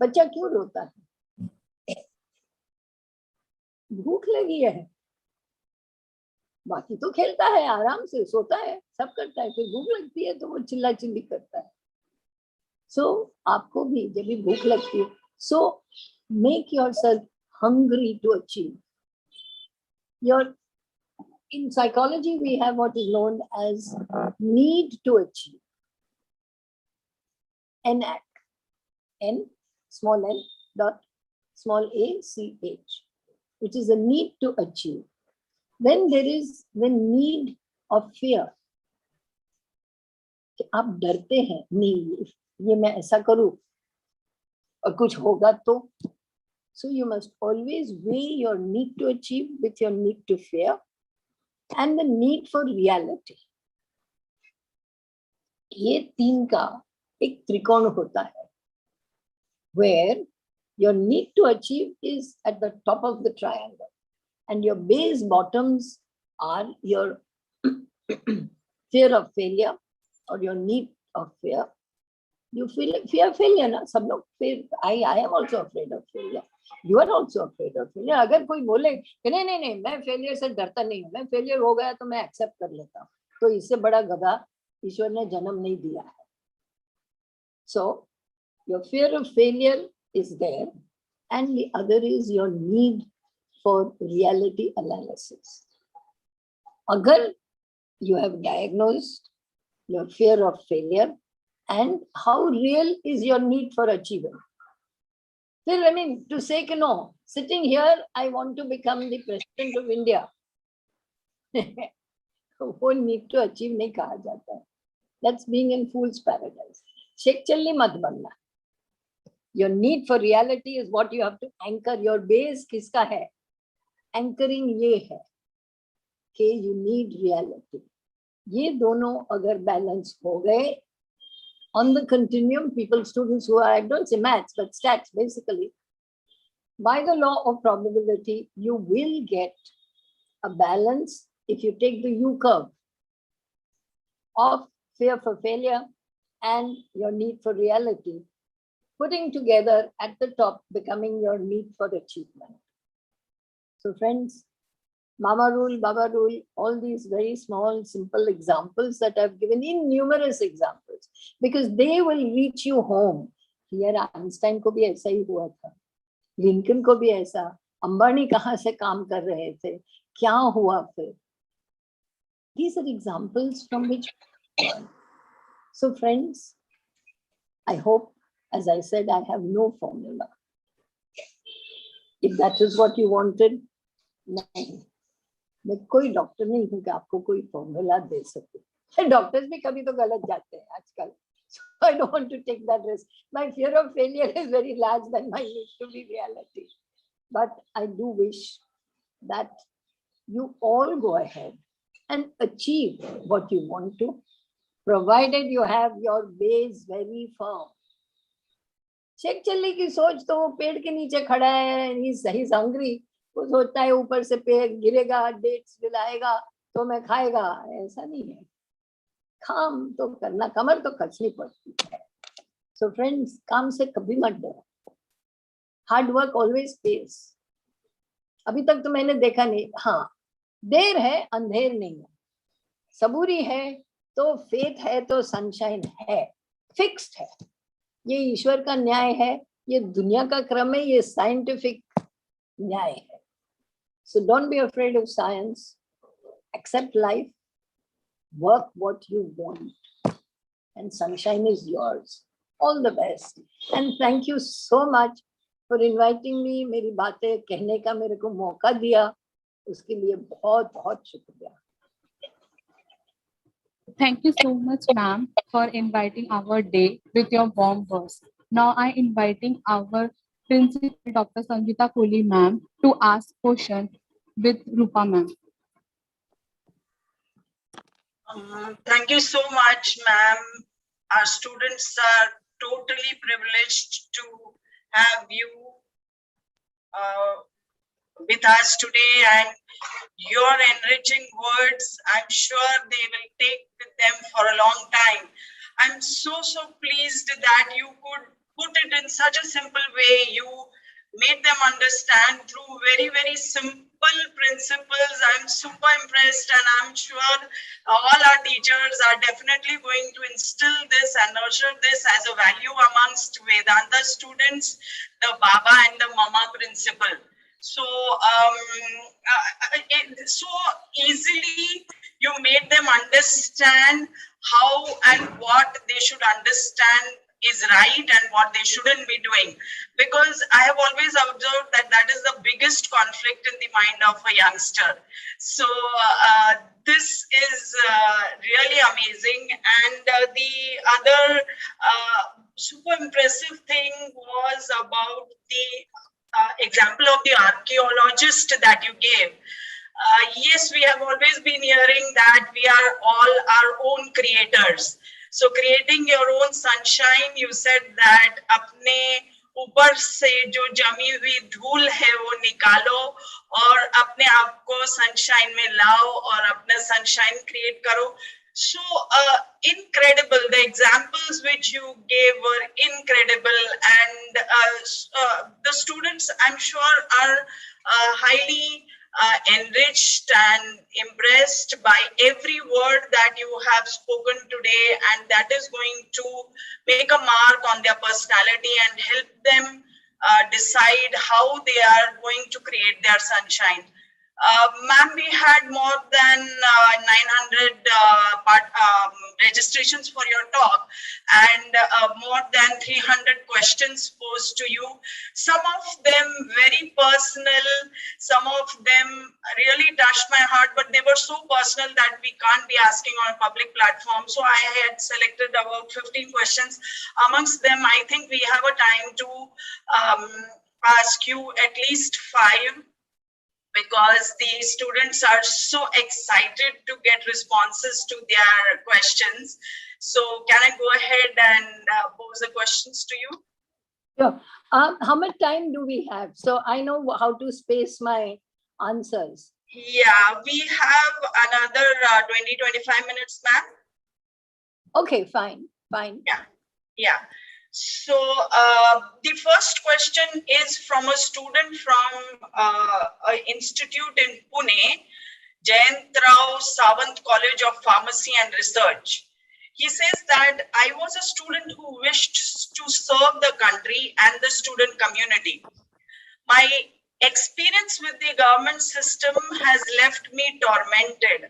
Speaker 1: बच्चा क्यों रोता है? भूख लगी है, बाकी तो खेलता है, आराम से सोता है, सब करता है, फिर भूख लगती है तो वो चिल्ला चिल्ली करता है। So आपको भी जब भी भूख लगती है, so make yourself hungry to achieve. In psychology, we have what is known as need to achieve. NAC, N small n dot small a c h, which is a need to achieve. Then there is the need of fear. कि आप डरते हैं, नहीं ये मैं ऐसा करूं और कुछ होगा तो. So you must always weigh your need to achieve with your need to fear and the need for reality. ये तीन का एक त्रिकोण होता है, where your need to achieve is at the top of the triangle and your base bottoms are your fear of failure or your need of fear. You fear failure ना, सब लोग fear. I am also afraid of failure. You are also afraid of failure. अगर कोई बोले कि नहीं नहीं नहीं मैं failure से डरता नहीं हूँ, मैं failure हो गया तो मैं accept कर लेता हूँ, तो इससे बड़ा गधा ईश्वर ने जन्म नहीं दिया है. So your fear of failure is there, and the other is your need for reality analysis. Agar you have diagnosed your fear of failure and how real is your need for achieving. Then, I mean, to say, no, sitting here, I want to become the president of India. वो need to achieve नहीं कहा जाता है. That's being in fool's paradise. Sheikh चल्ली मत बनना. Your need for reality is what you have to anchor. Your base किसका है? Anchoring ये है कि you need reality. ये दोनों अगर balance हो गए, on the continuum, students who are, I don't say maths, but stats basically, by the law of probability, you will get a balance if you take the U curve of fear for failure and your need for reality, putting together at the top, becoming your need for achievement. So friends, Mama rule, Baba rule, all these very small, simple examples that I've given in numerous examples, because they will reach you home. Here Einstein को भी ऐसा ही हुआ था. Lincoln को भी ऐसा, अंबानी कहाँ से काम कर रहे थे, क्या हुआ फिर? These are examples from which we learn. So friends, I hope, as I said, I have no formula. If that is what you wanted, नहीं, मैं कोई डॉक्टर नहीं हूँ कि आपको कोई फॉर्मूला दे सकूं. डॉक्टर्स भी कभी तो गलत जाते हैं आजकल. So I don't want to take that risk. My fear of failure is very large than my wish to be reality. But I do wish that you all go ahead and achieve what you want to, provided you have your base very firm. Sheikh Chilli की सोच तो वो पेड़ के नीचे खड़ा है, he's hungry. वो सोचता है ऊपर से पेड़ गिरेगा, डेट्स दिलाएगा तो मैं खाएगा. ऐसा नहीं है. काम तो करना, कमर तो कसनी पड़ती है. So friends, काम से कभी मत डरो. Hard work always pays. अभी तक तो मैंने देखा नहीं. हाँ, देर है अंधेर नहीं है. सबूरी है तो फेथ है तो सनशाइन है. फिक्स्ड है. ये ईश्वर का न्याय है, ये दुनिया का क्रम है, ये साइंटिफिक न्याय है. So don't be afraid of science. Accept life. Work what you want. And sunshine is yours. All the best. And thank you so much for inviting me. मेरी बातें कहने का मेरे को मौका दिया. उसके लिए बहुत बहुत शुक्रिया.
Speaker 7: Thank you so much, ma'am, for inviting our day with your warm words. Now I inviting our principal, Dr. Sangeeta Kohli, ma'am, to ask question with Rupa, ma'am.
Speaker 4: Thank you so much, ma'am. Our students are totally privileged to have you with us today, and your enriching words, I'm sure they will take with them for a long time. I'm so pleased that you could put it in such a simple way. You made them understand through very simple principles. I'm super impressed, and I'm sure all our teachers are definitely going to instill this and nurture this as a value amongst Vedanta students, the Baba and the Mama principle. So, so easily you made them understand how and what they should understand is right and what they shouldn't be doing. Because I have always observed that that is the biggest conflict in the mind of a youngster. So this is really amazing. And the other super impressive thing was about the example of the archaeologist that you gave. Yes, we have always been hearing that we are all our own creators. So creating your own sunshine, you said that अपने ऊपर से जो जमी हुई धूल है वो निकालो और अपने आप को sunshine में लाओ और अपना sunshine create करो. So incredible. The examples which you gave were incredible, and the students, I'm sure, are highly enriched and impressed by every word that you have spoken today, and that is going to make a mark on their personality and help them decide how they are going to create their sunshine. Ma'am, we had more than 900 registrations for your talk, and more than 300 questions posed to you. Some of them very personal, some of them really touched my heart, but they were so personal that we can't be asking on a public platform. So I had selected about 15 questions. Amongst them, I think we have a time to ask you at least 5, because the students are so excited to get responses to their questions. So can I go ahead and pose the questions to you?
Speaker 1: Sure. How much time do we have? So I know how to space my answers.
Speaker 4: Yeah, we have another 20-25 minutes, ma'am.
Speaker 1: Okay, fine.
Speaker 4: Yeah. So the first question is from a student from an institute in Pune, Jayant Rao Sawant College of Pharmacy and Research. He says that I was a student who wished to serve the country and the student community. My experience with the government system has left me tormented.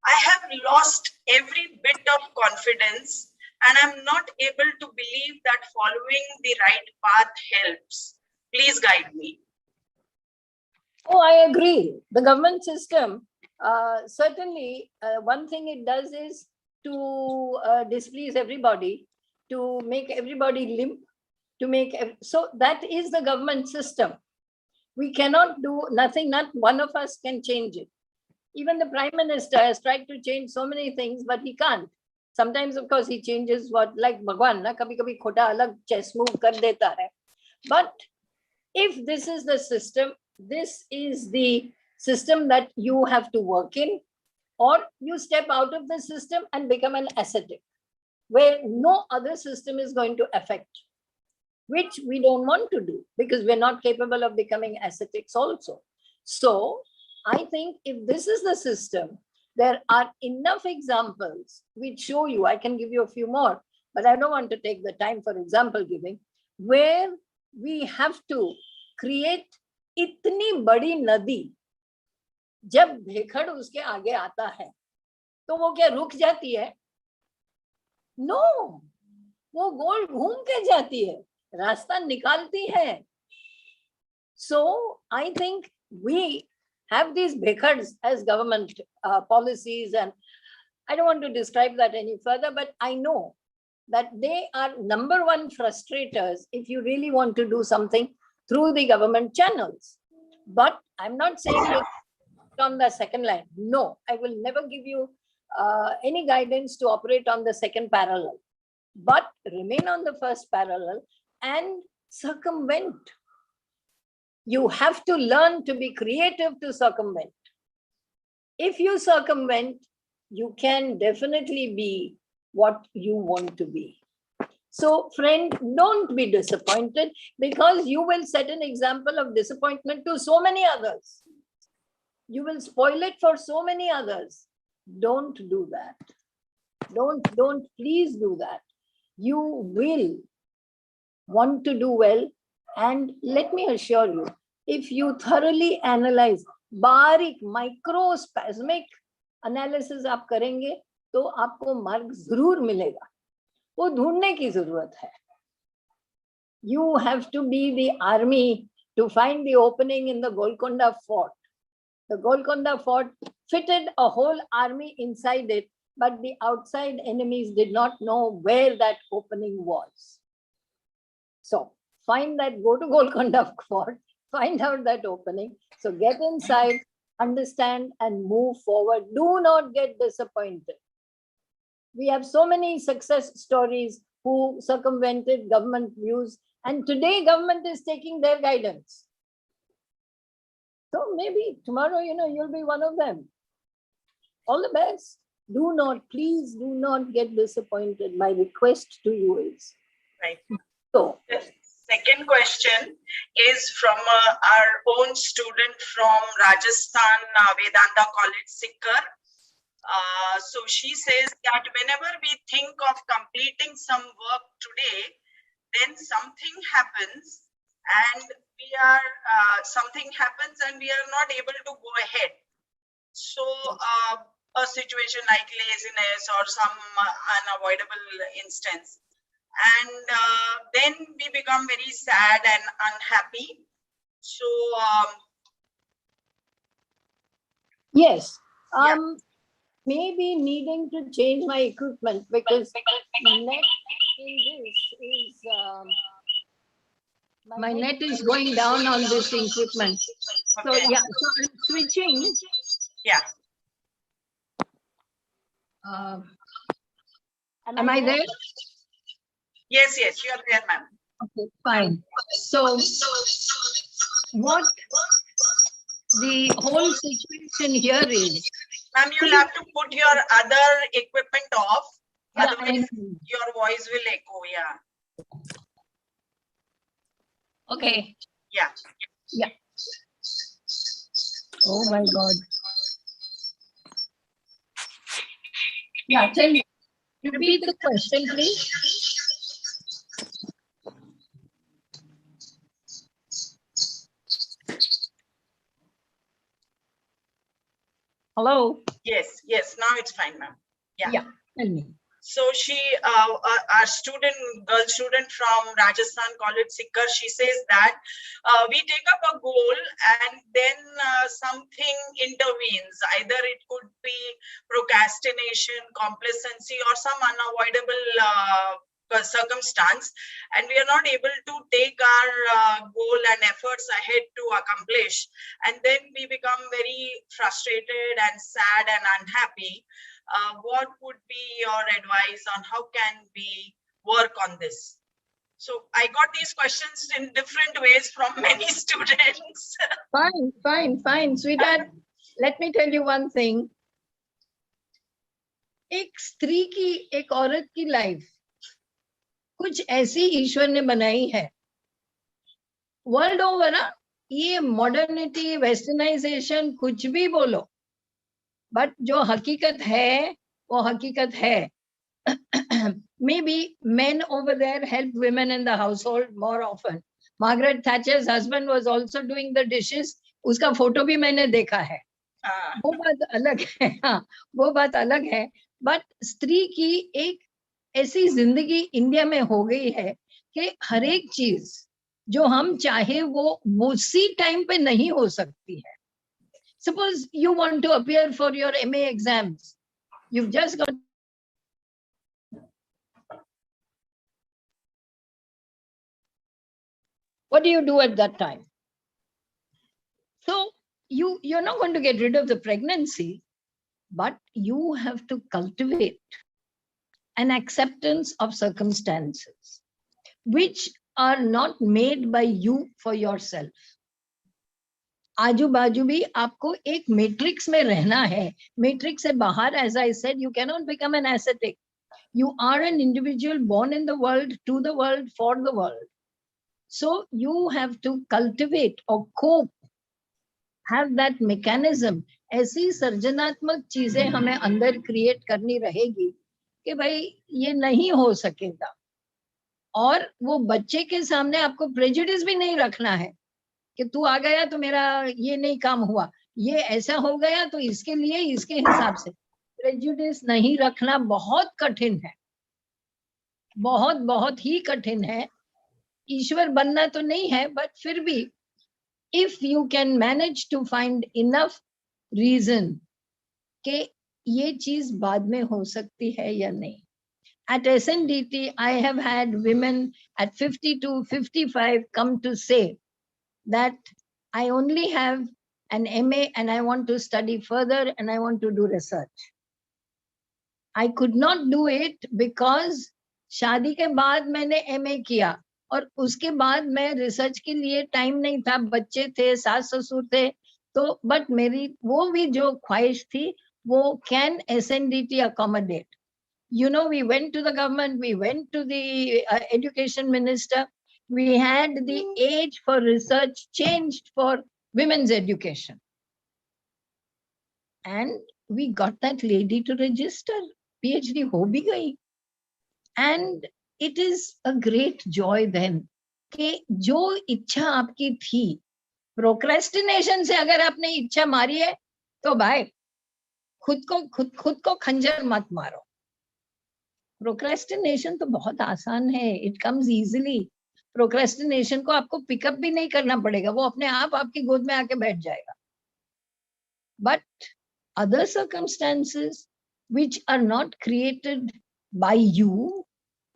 Speaker 4: I have lost every bit of confidence, and I'm not able to believe that following the right path helps. Please guide me.
Speaker 1: Oh, I agree. The government system, certainly, one thing it does is to displease everybody, to make everybody limp, to make, so that is the government system. We cannot do nothing, not one of us can change it. Even the Prime Minister has tried to change so many things, but he can't. Sometimes, of course, he changes what, like Bhagwan, na, kabhi kabhi khota alag chess move kar deta hai. But if this is the system, this is the system that you have to work in, or you step out of the system and become an ascetic, where no other system is going to affect, which we don't want to do because we're not capable of becoming ascetics also. So I think if this is the system, there are enough examples which show you, I can give you a few more, but I don't want to take the time for example giving, where we have to create इतनी बड़ी नदी, जब भेखड़ उसके आगे आता है तो वो क्या रुक जाती है? नो, वो गोल घूम के जाती है, रास्ता निकालती है. So I think we have these bhekhars as government policies, and I don't want to describe that any further, but I know that they are number one frustrators if you really want to do something through the government channels. But I'm not saying it on the second line. No, I will never give you any guidance to operate on the second parallel, but remain on the first parallel and circumvent. You have to learn to be creative to circumvent. If you circumvent, you can definitely be what you want to be. So, friend, don't be disappointed, because you will set an example of disappointment to so many others. You will spoil it for so many others. Don't do that. Don't please do that. You will want to do well. And let me assure you, if you thoroughly analyze, बारीक microspasmic analysis आप करेंगे, तो आपको मार्ग जरूर मिलेगा. वो ढूंढने की जरूरत है. You have to be the army to find the opening in the Golconda fort. The Golconda fort fitted a whole army inside it, but the outside enemies did not know where that opening was. So find that, go to Golconda fort, find out that opening. So get inside, understand, and move forward. Do not get disappointed. We have so many success stories who circumvented government views, and today government is taking their guidance. So maybe tomorrow, you'll be one of them. All the best. Please do not get disappointed. My request to you is.
Speaker 4: Right.
Speaker 1: So,
Speaker 4: the second question is from our own student from Rajasthan, Vedanta College, Sikar. So she says that whenever we think of completing some work today, then something happens and something happens and we are not able to go ahead. So a situation like laziness or some unavoidable instance, and then we become very sad and unhappy. So
Speaker 1: yes. Maybe needing to change my equipment, because net in this is my net is going down on this equipment. So yeah, so I'm switching.
Speaker 4: Yeah.
Speaker 1: Am I there?
Speaker 4: Yes, you are there, ma'am.
Speaker 1: Okay, fine. So what the whole situation here is,
Speaker 4: ma'am, you'll have to put your other equipment off.
Speaker 1: Yeah,
Speaker 4: otherwise your voice will echo. Yeah.
Speaker 1: Okay.
Speaker 4: Yeah.
Speaker 1: Yeah. Oh my God. Yeah, tell me. Repeat the question, please. Hello.
Speaker 4: Yes, yes. Now it's fine, ma'am. Yeah.
Speaker 1: Yeah. Tell me.
Speaker 4: So she, our student, girl student from Rajasthan College, Sikar, she says that we take up a goal and then something intervenes. Either it could be procrastination, complacency, or some unavoidable circumstance, and we are not able to take our goal and efforts ahead to accomplish. And then we become very frustrated and sad and unhappy. What would be your advice on how can we work on this? So I got these questions in different ways from many students.
Speaker 1: Fine, sweetheart. Let me tell you one thing. एक स्त्री की, एक औरत की life कुछ ऐसी ईश्वर ने बनाई है वर्ल्ड ओवर ना. ये मॉडर्निटी, वेस्टर्नाइजेशन, कुछ भी बोलो, बट जो हकीकत है वो हकीकत है. Maybe men over there help women in the household more often. Margaret Thatcher's husband was also doing the dishes. उसका फोटो भी मैंने देखा है. वो बात अलग है. हाँ, वो बात अलग है. बट स्त्री की एक ऐसी जिंदगी इंडिया में हो गई है कि हर एक चीज जो हम चाहे वो उसी टाइम पे नहीं हो सकती है. Suppose you want to appear for your MA exams. You've just got what do you do at that time? So you're not going to get rid of the pregnancy, but you have to cultivate an acceptance of circumstances which are not made by you for yourself. आजू बाजू भी आपको एक matrix में रहना है. Matrix से बाहर, as I said, you cannot become an ascetic. You are an individual born in the world, to the world, for the world. So you have to cultivate or cope, have that mechanism. ऐसी सर्जनात्मक चीजें हमें अंदर create करनी रहेगी कि भाई ये नहीं हो सकेगा. और वो बच्चे के सामने आपको प्रेजुडिस भी नहीं रखना है कि तू आ गया तो मेरा ये नहीं काम हुआ, ये ऐसा हो गया तो इसके लिए इसके हिसाब से. प्रेजुडिस नहीं रखना बहुत कठिन है, बहुत बहुत ही कठिन है. ईश्वर बनना तो नहीं है, बट फिर भी if you can manage to find enough reason कि ये चीज बाद में हो सकती है या नहीं. At SNDT, I have had women at 52, 55 come to say that I only have an MA and I want to study further and I want to do research. I could not do it because शादी के बाद मैंने MA किया और उसके बाद मैं research के लिए टाइम नहीं था, बच्चे थे, सास ससुर थे. तो बट मेरी वो भी जो ख्वाहिश थी वो can SNDT accommodate. You know, we went to the government, we went to the education minister, we had the age for research changed for women's education. And we got that lady to register. PhD ho bhi gayi. And it is a great joy then कि जो इच्छा आपकी थी, procrastination से अगर आपने इच्छा मारी है तो भाई खुद को खंजर मत मारो. प्रोक्रेस्टिनेशन तो बहुत आसान है, इट कम्स इजीली. प्रोक्रेस्टिनेशन को आपको पिकअप भी नहीं करना पड़ेगा, वो अपने आप आपकी गोद में आके बैठ जाएगा. But other circumstances which are not created by you,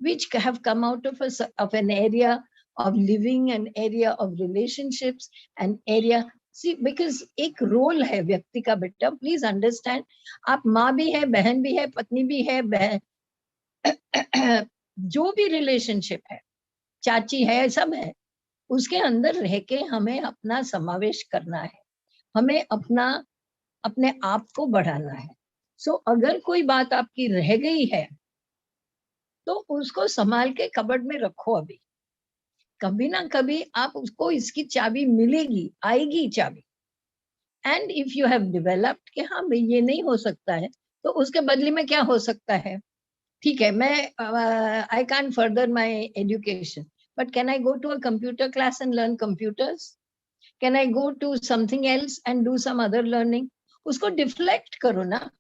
Speaker 1: which have come out of an area of living, an area of relationships, an area. See, because एक रोल है व्यक्ति का बेटा, प्लीज अंडरस्टैंड. आप माँ भी है, बहन भी है, पत्नी भी है, जो भी रिलेशनशिप है, चाची है, सब है, उसके अंदर रह के हमें अपना समावेश करना है, हमें अपने आप को बढ़ाना है. सो अगर कोई बात आपकी रह गई है तो उसको संभाल के कबर्ड में रखो. अभी कभी ना कभी आप उसको इसकी चाबी मिलेगी, आएगी चाबी. And if you have developed कि हाँ भाई ये नहीं हो सकता है, तो उसके बदले में क्या हो सकता है. ठीक है, मैं I can further my education, but can I go to a computer class and learn computers? Can I go to something else and do some other learning? उसको डिफ्लेक्ट करो ना।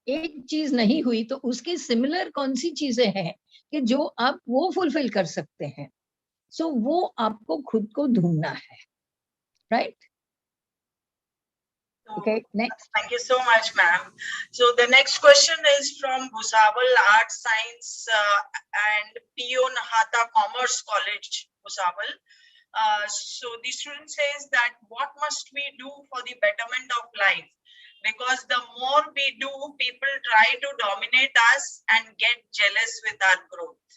Speaker 1: एक चीज नहीं हुई तो उसकी सिमिलर कौन सी चीजें हैं कि जो आप वो फुलफिल कर सकते हैं। सो वो आपको खुद को ढूंढना है, right? Okay, next.
Speaker 4: Thank you so much, ma'am. So the next question is from Bhusawal Art Science and P.O. Nahata Commerce College, Bhusawal. So the student says that what must we do for the betterment of life? Because the more we do, people try to dominate us and get jealous with our growth.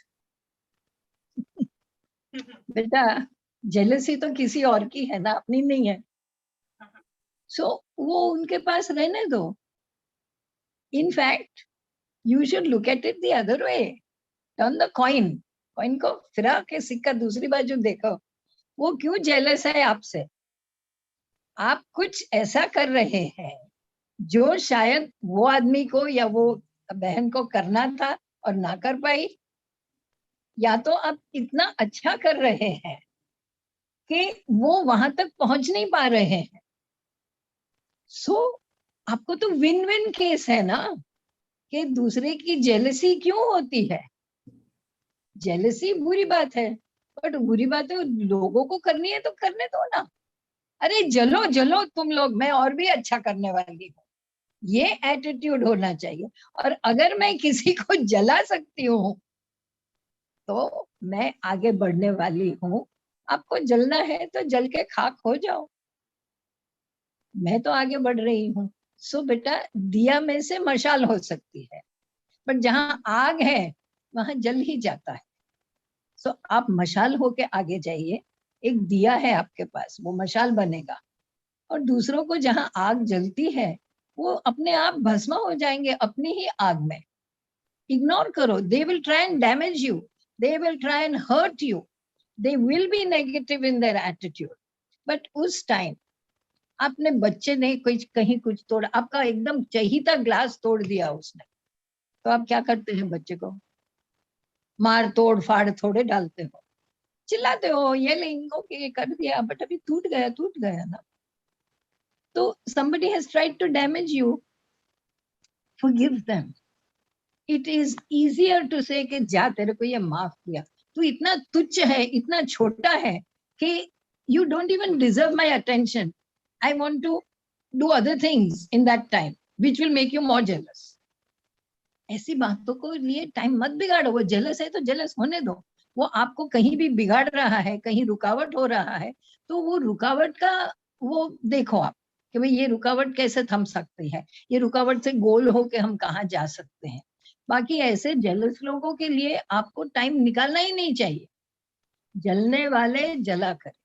Speaker 1: बेटा jealousy तो किसी और की है ना, अपनी नहीं है। सो वो उनके पास रहने दो। In fact you should look at it the other way, turn the coin, coin को फिरा के सिक्का दूसरी बाजू देखो। वो क्यों जेलस है आपसे? आप कुछ ऐसा कर रहे हैं जो शायद वो आदमी को या वो बहन को करना था और ना कर पाई, या तो आप इतना अच्छा कर रहे हैं कि वो वहां तक पहुंच नहीं पा रहे हैं। सो आपको तो विन विन केस है ना, कि दूसरे की जेलसी क्यों होती है? जेलसी बुरी बात है, बट बुरी बात है लोगों को करनी है तो करने दो ना। अरे जलो जलो तुम लोग, मैं और भी अच्छा करने वाली हूँ, ये एटीट्यूड होना चाहिए। और अगर मैं किसी को जला सकती हूँ तो मैं आगे बढ़ने वाली हूँ। आपको जलना है तो जल के खाक हो जाओ, मैं तो आगे बढ़ रही हूँ। सो बेटा दिया में से मशाल हो सकती है, बट जहां आग है वहां जल ही जाता है। सो आप मशाल होके आगे जाइए। एक दिया है आपके पास, वो मशाल बनेगा, और दूसरों को जहां आग जलती है वो अपने आप भस्म हो जाएंगे अपनी ही आग में। इग्नोर करो, they will try and damage you, they will try and hurt you, they will be negative in their attitude. But उस टाइम आपने बच्चे ने कोई कहीं कुछ तोड़ा, आपका एकदम चहीता ग्लास तोड़ दिया उसने, तो आप क्या करते हैं? बच्चे को मार तोड़ फाड़ थोड़े डालते हो, चिल्लाते हो, ये लिंगो के कर दिया, बट अभी टूट गया ना। तो somebody has tried to damage you, forgive them. It is easier to say कि जा तेरे को ये माफ किया, तू इतना तुच्छ है, इतना छोटा है कि you don't even deserve my attention. I want to do other things in that time which will make you more jealous. ऐसी बातों को लिए टाइम मत बिगाड़ो। वो जेलस है तो जेलस होने दो। वो आपको कहीं भी बिगाड़ रहा है, कहीं रुकावट हो रहा है, तो वो रुकावट का वो देखो आप कि भाई ये रुकावट कैसे थम सकती है, ये रुकावट से गोल हो के हम कहाँ जा सकते हैं। बाकी ऐसे जेलस लोगों के लिए आपको टाइम निकालना ही नहीं चाहिए। जलने वाले जला करें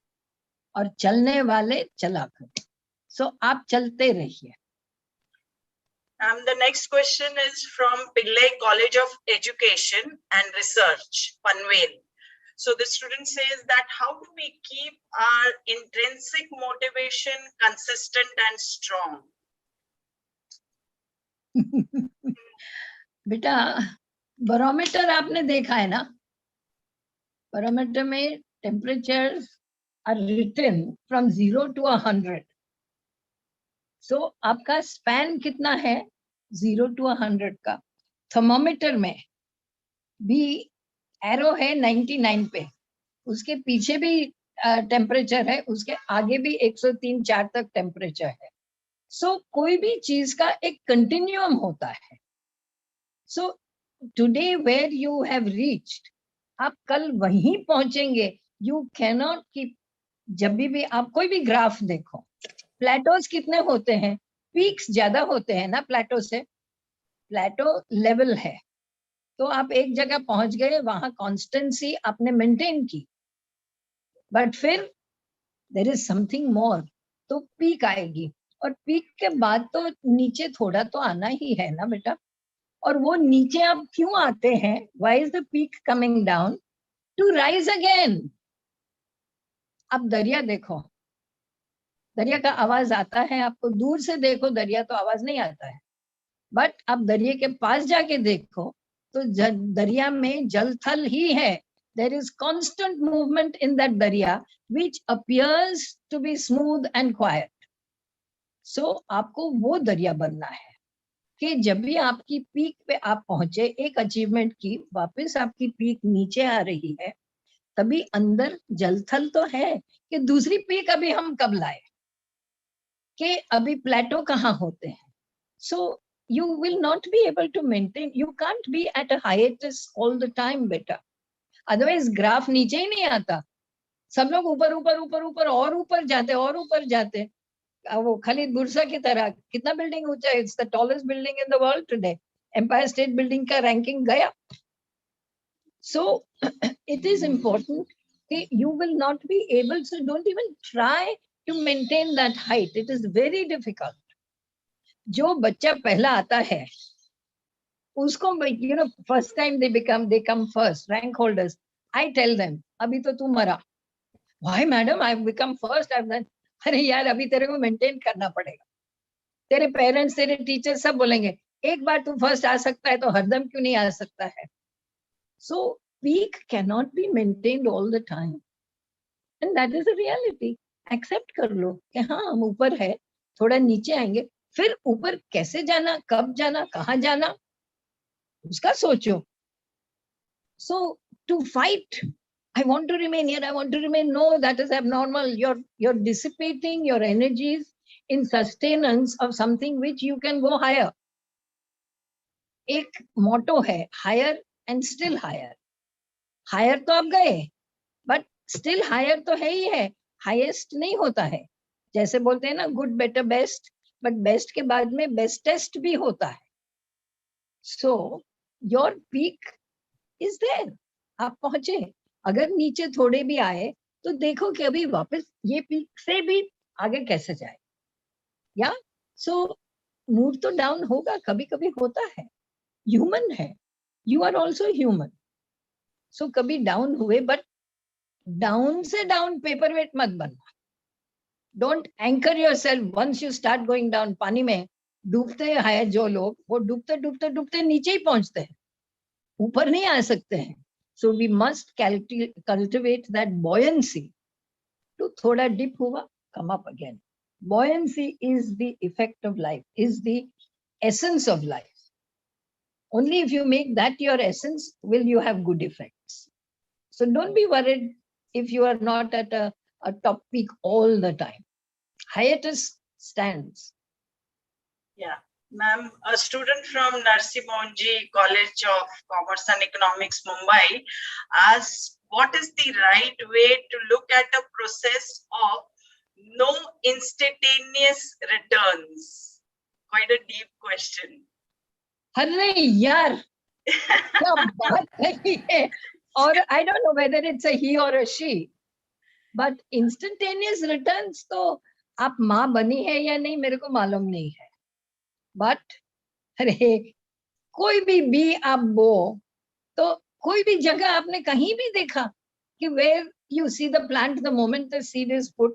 Speaker 1: और चलने वाले चला करें। सो आप चलते रहिए।
Speaker 4: The next question is from Pillai College of Education and Research, Panvel. So the student says that how do we keep our intrinsic motivation consistent and strong?
Speaker 1: बेटा बैरोमीटर आपने देखा है ना, बैरोमीटर में temperature are written from 0 to 100. So आपका span कितना है 0 to 100 का? थर्मोमीटर में भी एरो है 99 पे, उसके पीछे भी टेम्परेचर है, उसके आगे भी 103-4 तक टेम्परेचर है। सो कोई भी चीज का एक कंटिन्यूम होता है। So today where you have reached, आप कल वहीं पहुंचेंगे। यू कैनॉट कीप, जब भी आप कोई भी ग्राफ देखो, प्लेटोस कितने होते हैं? पीक्स ज्यादा होते हैं ना प्लेटो से। प्लेटो लेवल है तो आप एक जगह पहुंच गए, वहां कॉन्स्टेंसी आपने मेंटेन की, बट फिर देयर इज समथिंग मोर, तो पीक आएगी, और पीक के बाद तो नीचे थोड़ा तो आना ही है ना बेटा। और वो नीचे आप क्यों आते हैं? Why is the peak coming down? To rise again. अब दरिया देखो, दरिया का आवाज आता है, आपको दूर से देखो दरिया तो आवाज नहीं आता है, बट आप दरिया के पास जाके देखो तो दरिया में जल थल ही है। There is constant movement in that दरिया which appears to be smooth and quiet. So आपको वो दरिया बनना है कि जब भी आपकी पीक पे आप पहुंचे, एक अचीवमेंट की वापस आपकी पीक नीचे आ रही है, तभी अंदर जलथल तो है कि दूसरी पीक अभी हम कब लाए, कि अभी प्लेटो कहाँ होते हैं. सो you will not be able to maintain, you can't be at a hiatus all the time बेटा, otherwise ग्राफ नीचे ही नहीं आता. सब लोग ऊपर ऊपर ऊपर ऊपर और ऊपर जाते और ऊपर जाते. वो खालिद बुर्सा की तरह कितना बिल्डिंग ऊंचा है, it's the tallest building in the world today. Empire State building का रैंकिंग गया. सो इट इज इम्पोर्टेंट कि you will not be able, so don't even try to maintain that height, it is very difficult. जो बच्चा पहला आता है उसको, you know, first time they come first, rank holders, I tell them, अभी तो तू मरा. Why madam, I've become first, I've done. अरे यार, अभी तेरे को मेंटेन करना पड़ेगा. तेरे पेरेंट्स, तेरे टीचर सब बोलेंगे एक बार तू फर्स्ट आ सकता है तो हरदम क्यों नहीं आ सकता है. So peak cannot be maintained all the time, and that is a reality. Accept कर लो कि हाँ हम ऊपर है, थोड़ा नीचे आएंगे, फिर ऊपर कैसे जाना, कब जाना, कहाँ जाना, उसका सोचो. So to fight, I want to remain here, I want to remain, no, that is abnormal. You're dissipating your energies in sustenance of something which you can go higher. एक motto है higher and still higher. Higher तो आप गए, but still higher तो है ही है, highest नहीं होता है. जैसे बोलते हैं ना good, better, best, but best के बाद में bestest भी होता है. So your peak is there. आप पहुंचे, अगर नीचे थोड़े भी आए तो देखो कि अभी वापस ये पीक से भी आगे कैसे जाए. या सो मूड तो डाउन होगा, कभी कभी होता है, ह्यूमन है, you are also human. So कभी डाउन हुए, बट डाउन से डाउन पेपर वेट मत बनना. Don't anchor yourself. Once you start going down, पानी में डूबते हैं जो लोग, वो डूबते डूबते डूबते नीचे ही पहुंचते हैं, ऊपर नहीं आ सकते हैं. So we must cultivate that buoyancy to thoda dip हुआ, come up again. Buoyancy is the effect of life, is the essence of life. Only if you make that your essence will you have good effects. So don't be worried if you are not at a top peak all the time. Hiatus stands.
Speaker 4: Yeah. Ma'am, a student from Narsi Monji College of Commerce and Economics, Mumbai, asked what is the right way to look at a process of no instantaneous returns? Quite a deep question.
Speaker 1: अरे यार, क्या बात कही है. और I don't know whether it's a he or a she, but instantaneous returns तो आप माँ बनी है या नहीं मेरे को मालूम नहीं है. बट अरे कोई भी आप बो तो कोई भी जगह आपने कहीं भी देखा कि where you see the plant the moment the seed is put.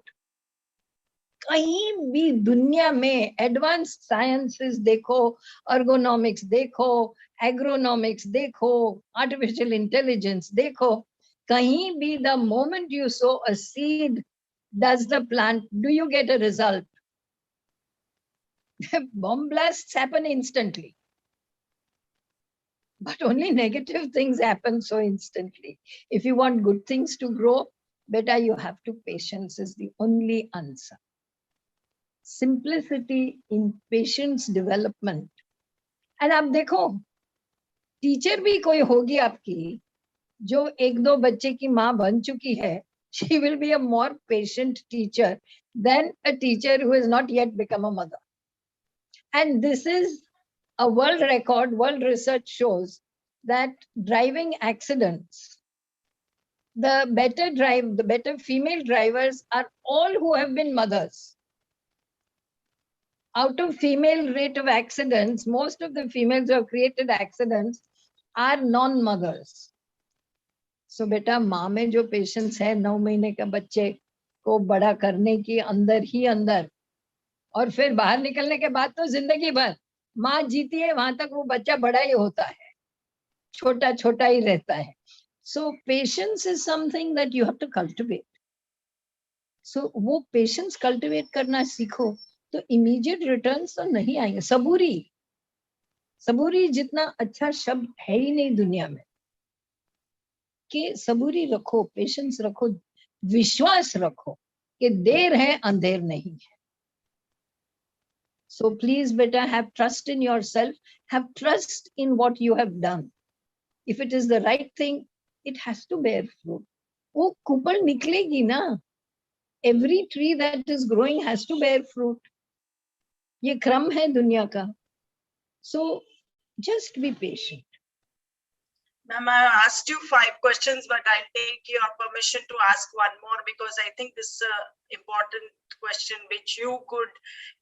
Speaker 1: कहीं भी दुनिया में एडवांस्ड साइंसेस देखो, ergonomics देखो, एग्रोनॉमिक्स देखो, आर्टिफिशियल इंटेलिजेंस देखो, कहीं भी the moment you sow a seed, does the plant, do you get a result? Bomb blasts happen instantly, but only negative things happen so instantly. If you want good things to grow, better you have to, patience is the only answer. Simplicity in patience development. And आप देखो, teacher भी कोई होगी आपकी जो एक दो बच्चे की माँ बन चुकी है, she will be a more patient teacher than a teacher who has not yet become a mother. And this is a world record. World research shows that driving accidents, the better female drivers are all who have been mothers. Out of female rate of accidents, most of the females who have created accidents are non-mothers. So बेटा, माँ में जो patience है 9 महीने के बच्चे को बड़ा करने की अंदर ही अंदर, और फिर बाहर निकलने के बाद तो जिंदगी भर माँ जीती है, वहां तक वो बच्चा बड़ा ही होता है, छोटा छोटा ही रहता है. So patience is something that you have to cultivate. So वो patience cultivate करना सीखो. तो इमीडिएट रिटर्न्स तो नहीं आएंगे। सबूरी जितना अच्छा शब्द है ही नहीं दुनिया में, कि सबूरी रखो, पेशेंस रखो, विश्वास रखो कि देर है अंधेर नहीं है। So please beta, have trust in yourself, have trust in what you have done. If it is the right thing, it has to bear fruit. वो कुपड़ निकलेगी ना। Every tree that is growing has to bear fruit. ये क्रम है दुनिया का. So just be patient.
Speaker 4: Ma'am, I asked you 5 questions, but I'll take your permission to ask one more because I think this is an important question which you could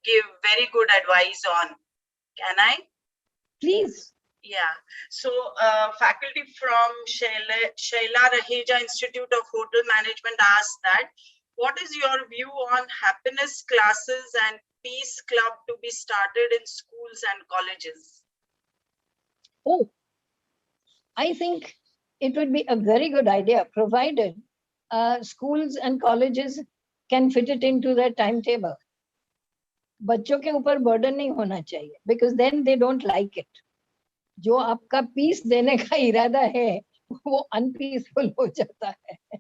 Speaker 4: give very good advice on. Can I?
Speaker 1: Please.
Speaker 4: Yeah. So faculty from Shaila Raheja Institute of Hotel Management asked that, what is your view on happiness classes and peace club to be started in schools and colleges?
Speaker 1: Oh, I think it would be a very good idea, provided schools and colleges can fit it into their timetable. बच्चों के ऊपर burden नहीं होना चाहिए, because then they don't like it. जो आपका piece देने का इरादा है वो अनपीसफुल हो जाता है,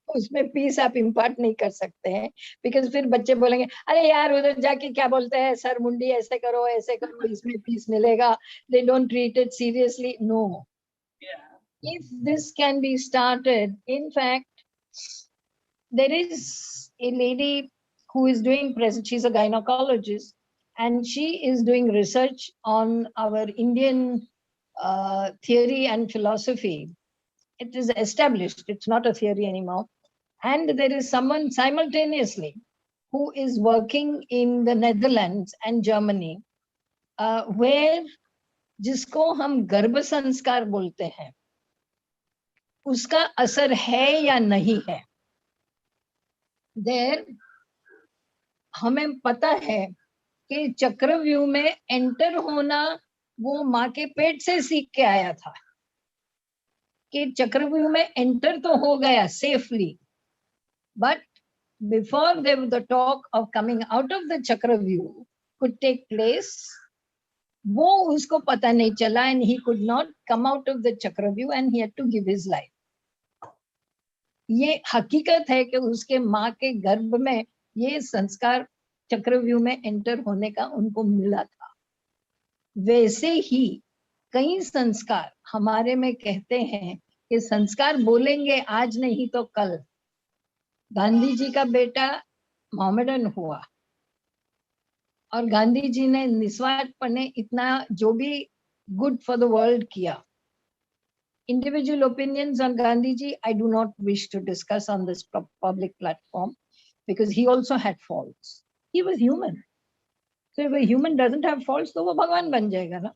Speaker 1: उसमें पीस आप इम्पार्ट नहीं कर सकते हैं, बिकॉज फिर बच्चे बोलेंगे अरे यार उधर जाके क्या बोलते हैं सर मुंडी, ऐसे करो इसमें पीस मिलेगा. They don't treat it seriously. No, if this can be started, in fact there is a lady who is doing she's a gynecologist and she is doing research on our Indian theory and philosophy. It is established, it's not a theory anymore. And there is someone simultaneously who is working in the Netherlands and Germany, where जिसको हम गर्भ संस्कार बोलते हैं, उसका असर है या नहीं है. देर हमें पता है कि चक्रव्यूह में एंटर होना वो माँ के पेट से सीख के आया था, कि चक्रव्यूह में एंटर तो हो गया safely, but before the talk of coming out of the चक्रव्यूह could take place, वो उसको पता नहीं चला, and he could not come out of the चक्रव्यूह and he had to give his life. ये हकीकत है कि उसके माँ के गर्भ में ये संस्कार चक्रव्यूह में एंटर होने का उनको मिला था. वैसे ही कई संस्कार हमारे में कहते हैं कि संस्कार बोलेंगे आज नहीं तो कल. गांधी जी का बेटा मोहम्मदन हुआ और गांधी जी ने निस्वार्थपणे इतना जो भी गुड फॉर द वर्ल्ड किया. Individual opinions on Gandhiji, I do not wish to discuss on this public platform, because he also had faults. He was human. So if a human doesn't have faults, तो वो भगवान बन जाएगा ना.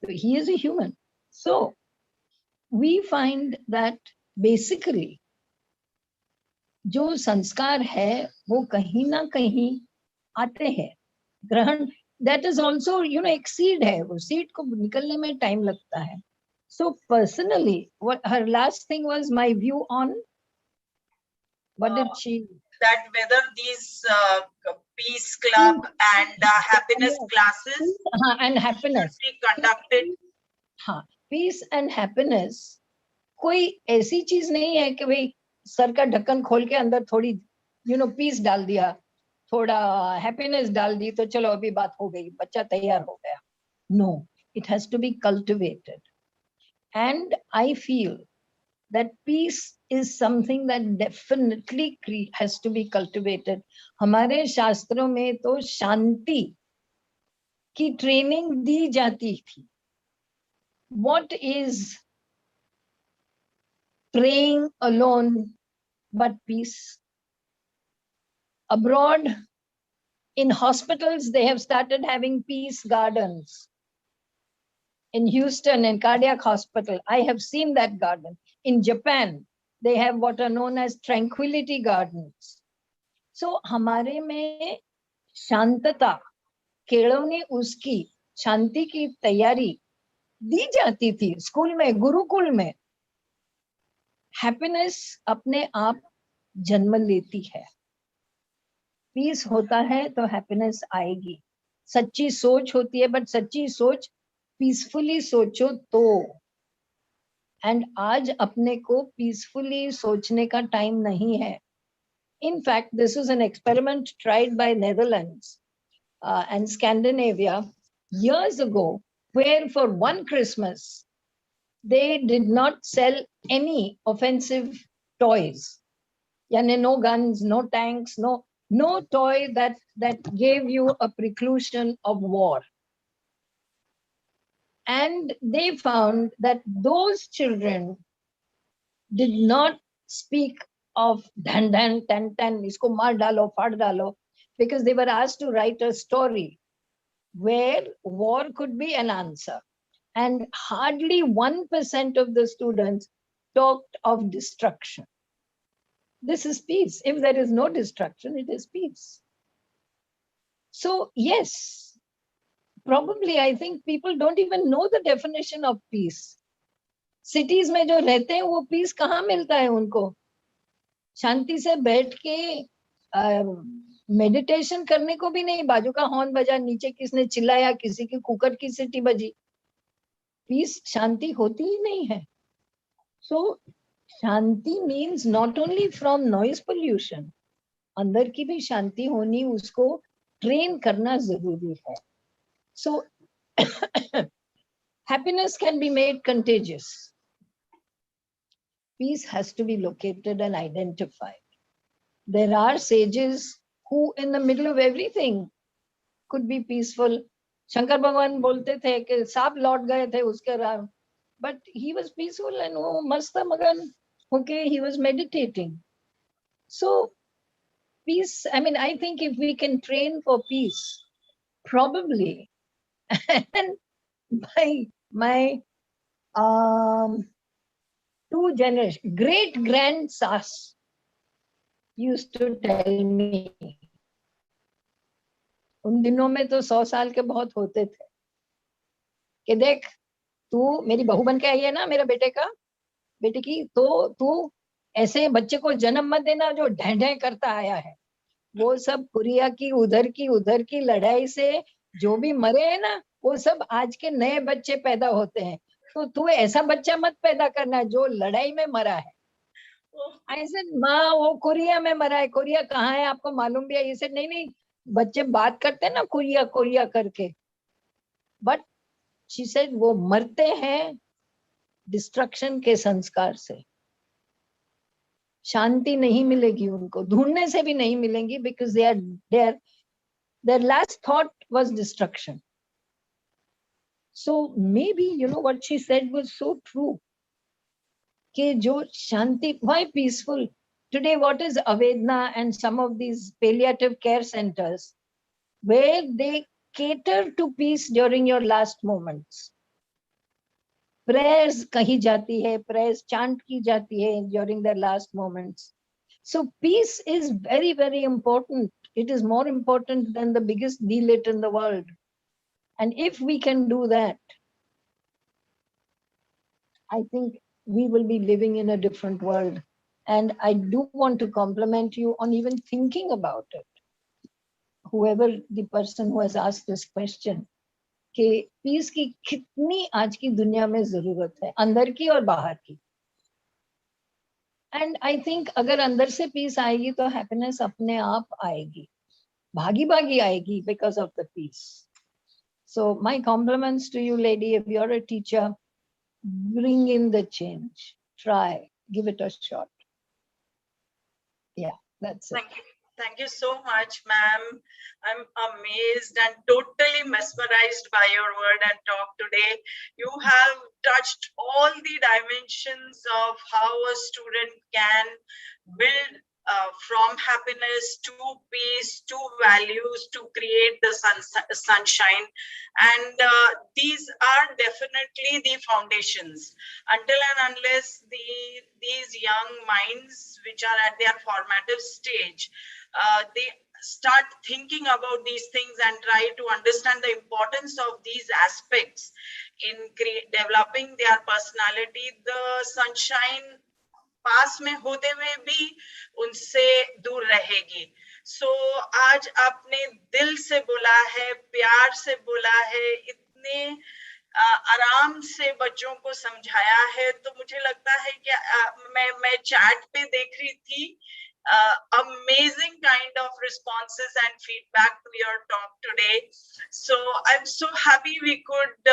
Speaker 1: So he is a human. So we find that basically जो संस्कार है वो कहीं ना कहीं आते हैं. ग्रहण, that is also, एक seed है, वो seed को निकलने में time लगता है. So personally, what her last thing was my view on, what did she?
Speaker 4: That whether these peace club and happiness classes
Speaker 1: and happiness
Speaker 4: should be conducted.
Speaker 1: हाँ, peace and happiness कोई ऐसी चीज नहीं है कि भाई सर का ढक्कन खोल के अंदर थोड़ी पीस डाल दिया, थोड़ा हैप्पीनेस डाल दी तो चलो अभी बात हो गई, बच्चा तैयार हो गया. No, it has to be cultivated. And I feel that peace is something that definitely has to be cultivated. हमारे शास्त्रों में तो शांति की ट्रेनिंग दी जाती थी. What is praying alone but peace? Abroad, in hospitals, they have started having peace gardens. In Houston, in cardiac hospital, I have seen that garden. In Japan, they have what are known as tranquility gardens. So, हमारे में शांतता, केळवनी उसकी शांति की तैयारी दी जाती थी school में, गुरुकुल में. हैप्पीनेस अपने आप जन्म लेती है. पीस होता है तो हैप्पीनेस आएगी. सच्ची सोच होती है, बट सच्ची सोच पीसफुली सोचो तो. एंड आज अपने को पीसफुली सोचने का टाइम नहीं है. In fact, this was an experiment tried by Netherlands and Scandinavia years ago, where for one Christmas, they did not sell any offensive toys. Yani no guns, no tanks, no toy that gave you a preclusion of war. And they found that those children did not speak of dhan dhan tan tan, isko maar dalo, fad dalo, because they were asked to write a story where war could be an answer. And hardly 1% of the students talked of destruction. This is peace. If there is no destruction, it is peace. So yes, probably I think people don't even know the definition of peace. Cities में जो रहते हैं वो peace कहाँ मिलता है उनको? शांति से बैठ के मेडिटेशन करने को भी नहीं, बाजू का हॉर्न बजा, नीचे किसने चिल्लाया, किसी की कुकर की सीटी बजी, पीस शांति होती ही नहीं है. सो शांति means not only from noise pollution, अंदर की भी शांति होनी, उसको ट्रेन करना जरूरी है. So happiness can be made contagious. Peace has to be located and identified. There are sages who in the middle of everything could be peaceful. Shankar Bhagwan बोलते थे कि सांप लौट गए थे उसके Ram, but he was peaceful and वो मस्त मगन होके he was meditating. So peace, I mean, I think if we can train for peace, probably, and my two generations, great grand Sas used to tell me, उन दिनों में तो 100 साल के बहुत होते थे, कि देख तू मेरी बहू बन के आई है ना मेरे बेटे की, तो तू ऐसे बच्चे को जन्म मत देना जो ढेंढे करता आया है. वो सब कोरिया की उधर की लड़ाई से जो भी मरे हैं ना, वो सब आज के नए बच्चे पैदा होते हैं. तो तू ऐसा बच्चा मत पैदा करना जो लड़ाई में मरा है. ऐसे माँ वो कोरिया में मरा है, कोरिया कहाँ है आपको मालूम भी है? इसे नहीं, बच्चे बात करते हैं ना कोरिया करके, बट शी सेड वो मरते हैं डिस्ट्रक्शन के संस्कार से. शांति नहीं मिलेगी उनको, ढूंढने से भी नहीं मिलेंगी, because their last thought was destruction. So maybe, you know, what she said was so true. कि जो शांति, why peaceful? Today, what is Avedna and some of these palliative care centers, where they cater to peace during your last moments. Prayers kahi jati hai, prayers chant ki jati hai during their last moments. So peace is very, very important. It is more important than the biggest deal in the world. And if we can do that, I think we will be living in a different world. And I do want to compliment you on even thinking about it. Whoever the person who has asked this question, कि piece की कितनी आज की दुनिया में जरूरत है, अंदर की और बाहर की. एंड आई थिंक अगर अंदर से पीस आएगी तो हैप्पीनेस अपने आप आएगी, भागी भागी आएगी, because of the peace. So my compliments to you lady. If you are a teacher, bring in the change, try, give it a shot. Yeah, that's it.
Speaker 4: Thank you so much, ma'am. I'm amazed and totally mesmerized by your word and talk today. You have touched all the dimensions of how a student can build from happiness to peace to values to create the sunshine. And these are definitely the foundations. Until and unless these young minds, which are at their formative stage, they start thinking about these things and try to understand the importance of these aspects in developing their personality, the sunshine पास में होते हुए भी उनसे दूर रहेगी. So आज आपने दिल से बोला है, प्यार से बोला है, इतने आराम से बच्चों को समझाया है, तो मुझे लगता है कि मैं चैट पे देख रही थी, amazing kind of responses and feedback to your talk today. So I'm so happy we could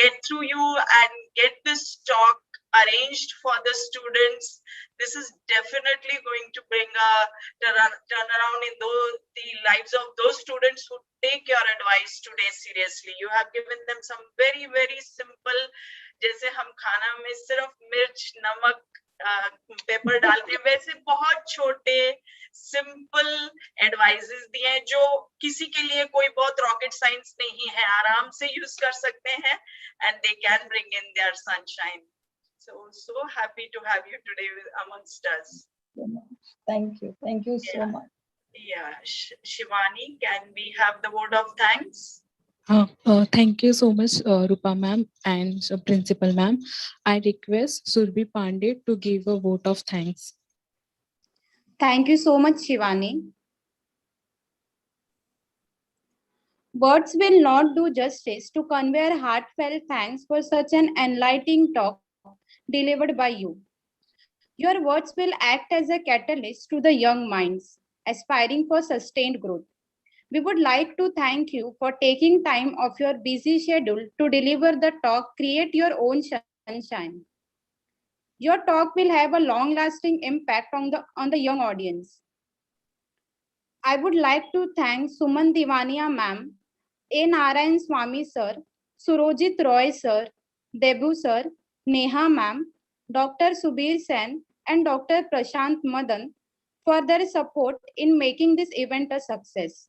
Speaker 4: get through you and get this talk arranged for the students. This is definitely going to bring a turnaround in the lives of those students who take your advice today seriously. You have given them some very, very simple, जैसे हम खाना में सिर्फ मिर्च, नमक, paper डालते हैं, वैसे बहुत छोटे सिंपल एडवाइसेस दिए हैं जो किसी के लिए कोई बहुत रॉकेट साइंस नहीं है, आराम से यूज कर सकते हैं, and they can bring in their sunshine. So happy to have you today amongst us.
Speaker 1: Thank you so much.
Speaker 4: Yeah, Shivani, can we have the word of thanks?
Speaker 7: Thank you so much, Rupa ma'am and Principal ma'am. I request Surbi Pandey to give a vote of thanks.
Speaker 9: Thank you so much, Shivani. Words will not do justice to convey our heartfelt thanks for such an enlightening talk delivered by you. Your words will act as a catalyst to the young minds aspiring for sustained growth. We would like to thank you for taking time off your busy schedule to deliver the talk, Create Your Own Sunshine. Your talk will have a long-lasting impact on the young audience. I would like to thank Suman Divania ma'am, A. Narayan Swami sir, Surojit Roy sir, Debu sir, Neha ma'am, Dr. Subir Sen, and Dr. Prashant Madan for their support in making this event a success.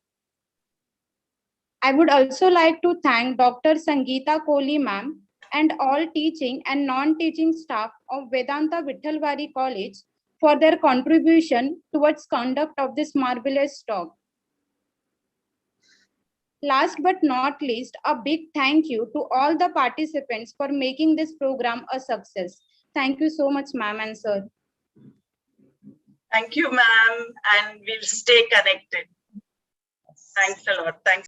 Speaker 9: I would also like to thank Dr. Sangeeta Kohli ma'am and all teaching and non-teaching staff of Vedanta Vithalvari College for their contribution towards conduct of this marvelous talk. Last but not least, a big thank you to all the participants for making this program a success. Thank you so much, ma'am and sir.
Speaker 4: Thank you, ma'am, and we'll stay connected. Thanks a lot. Thanks.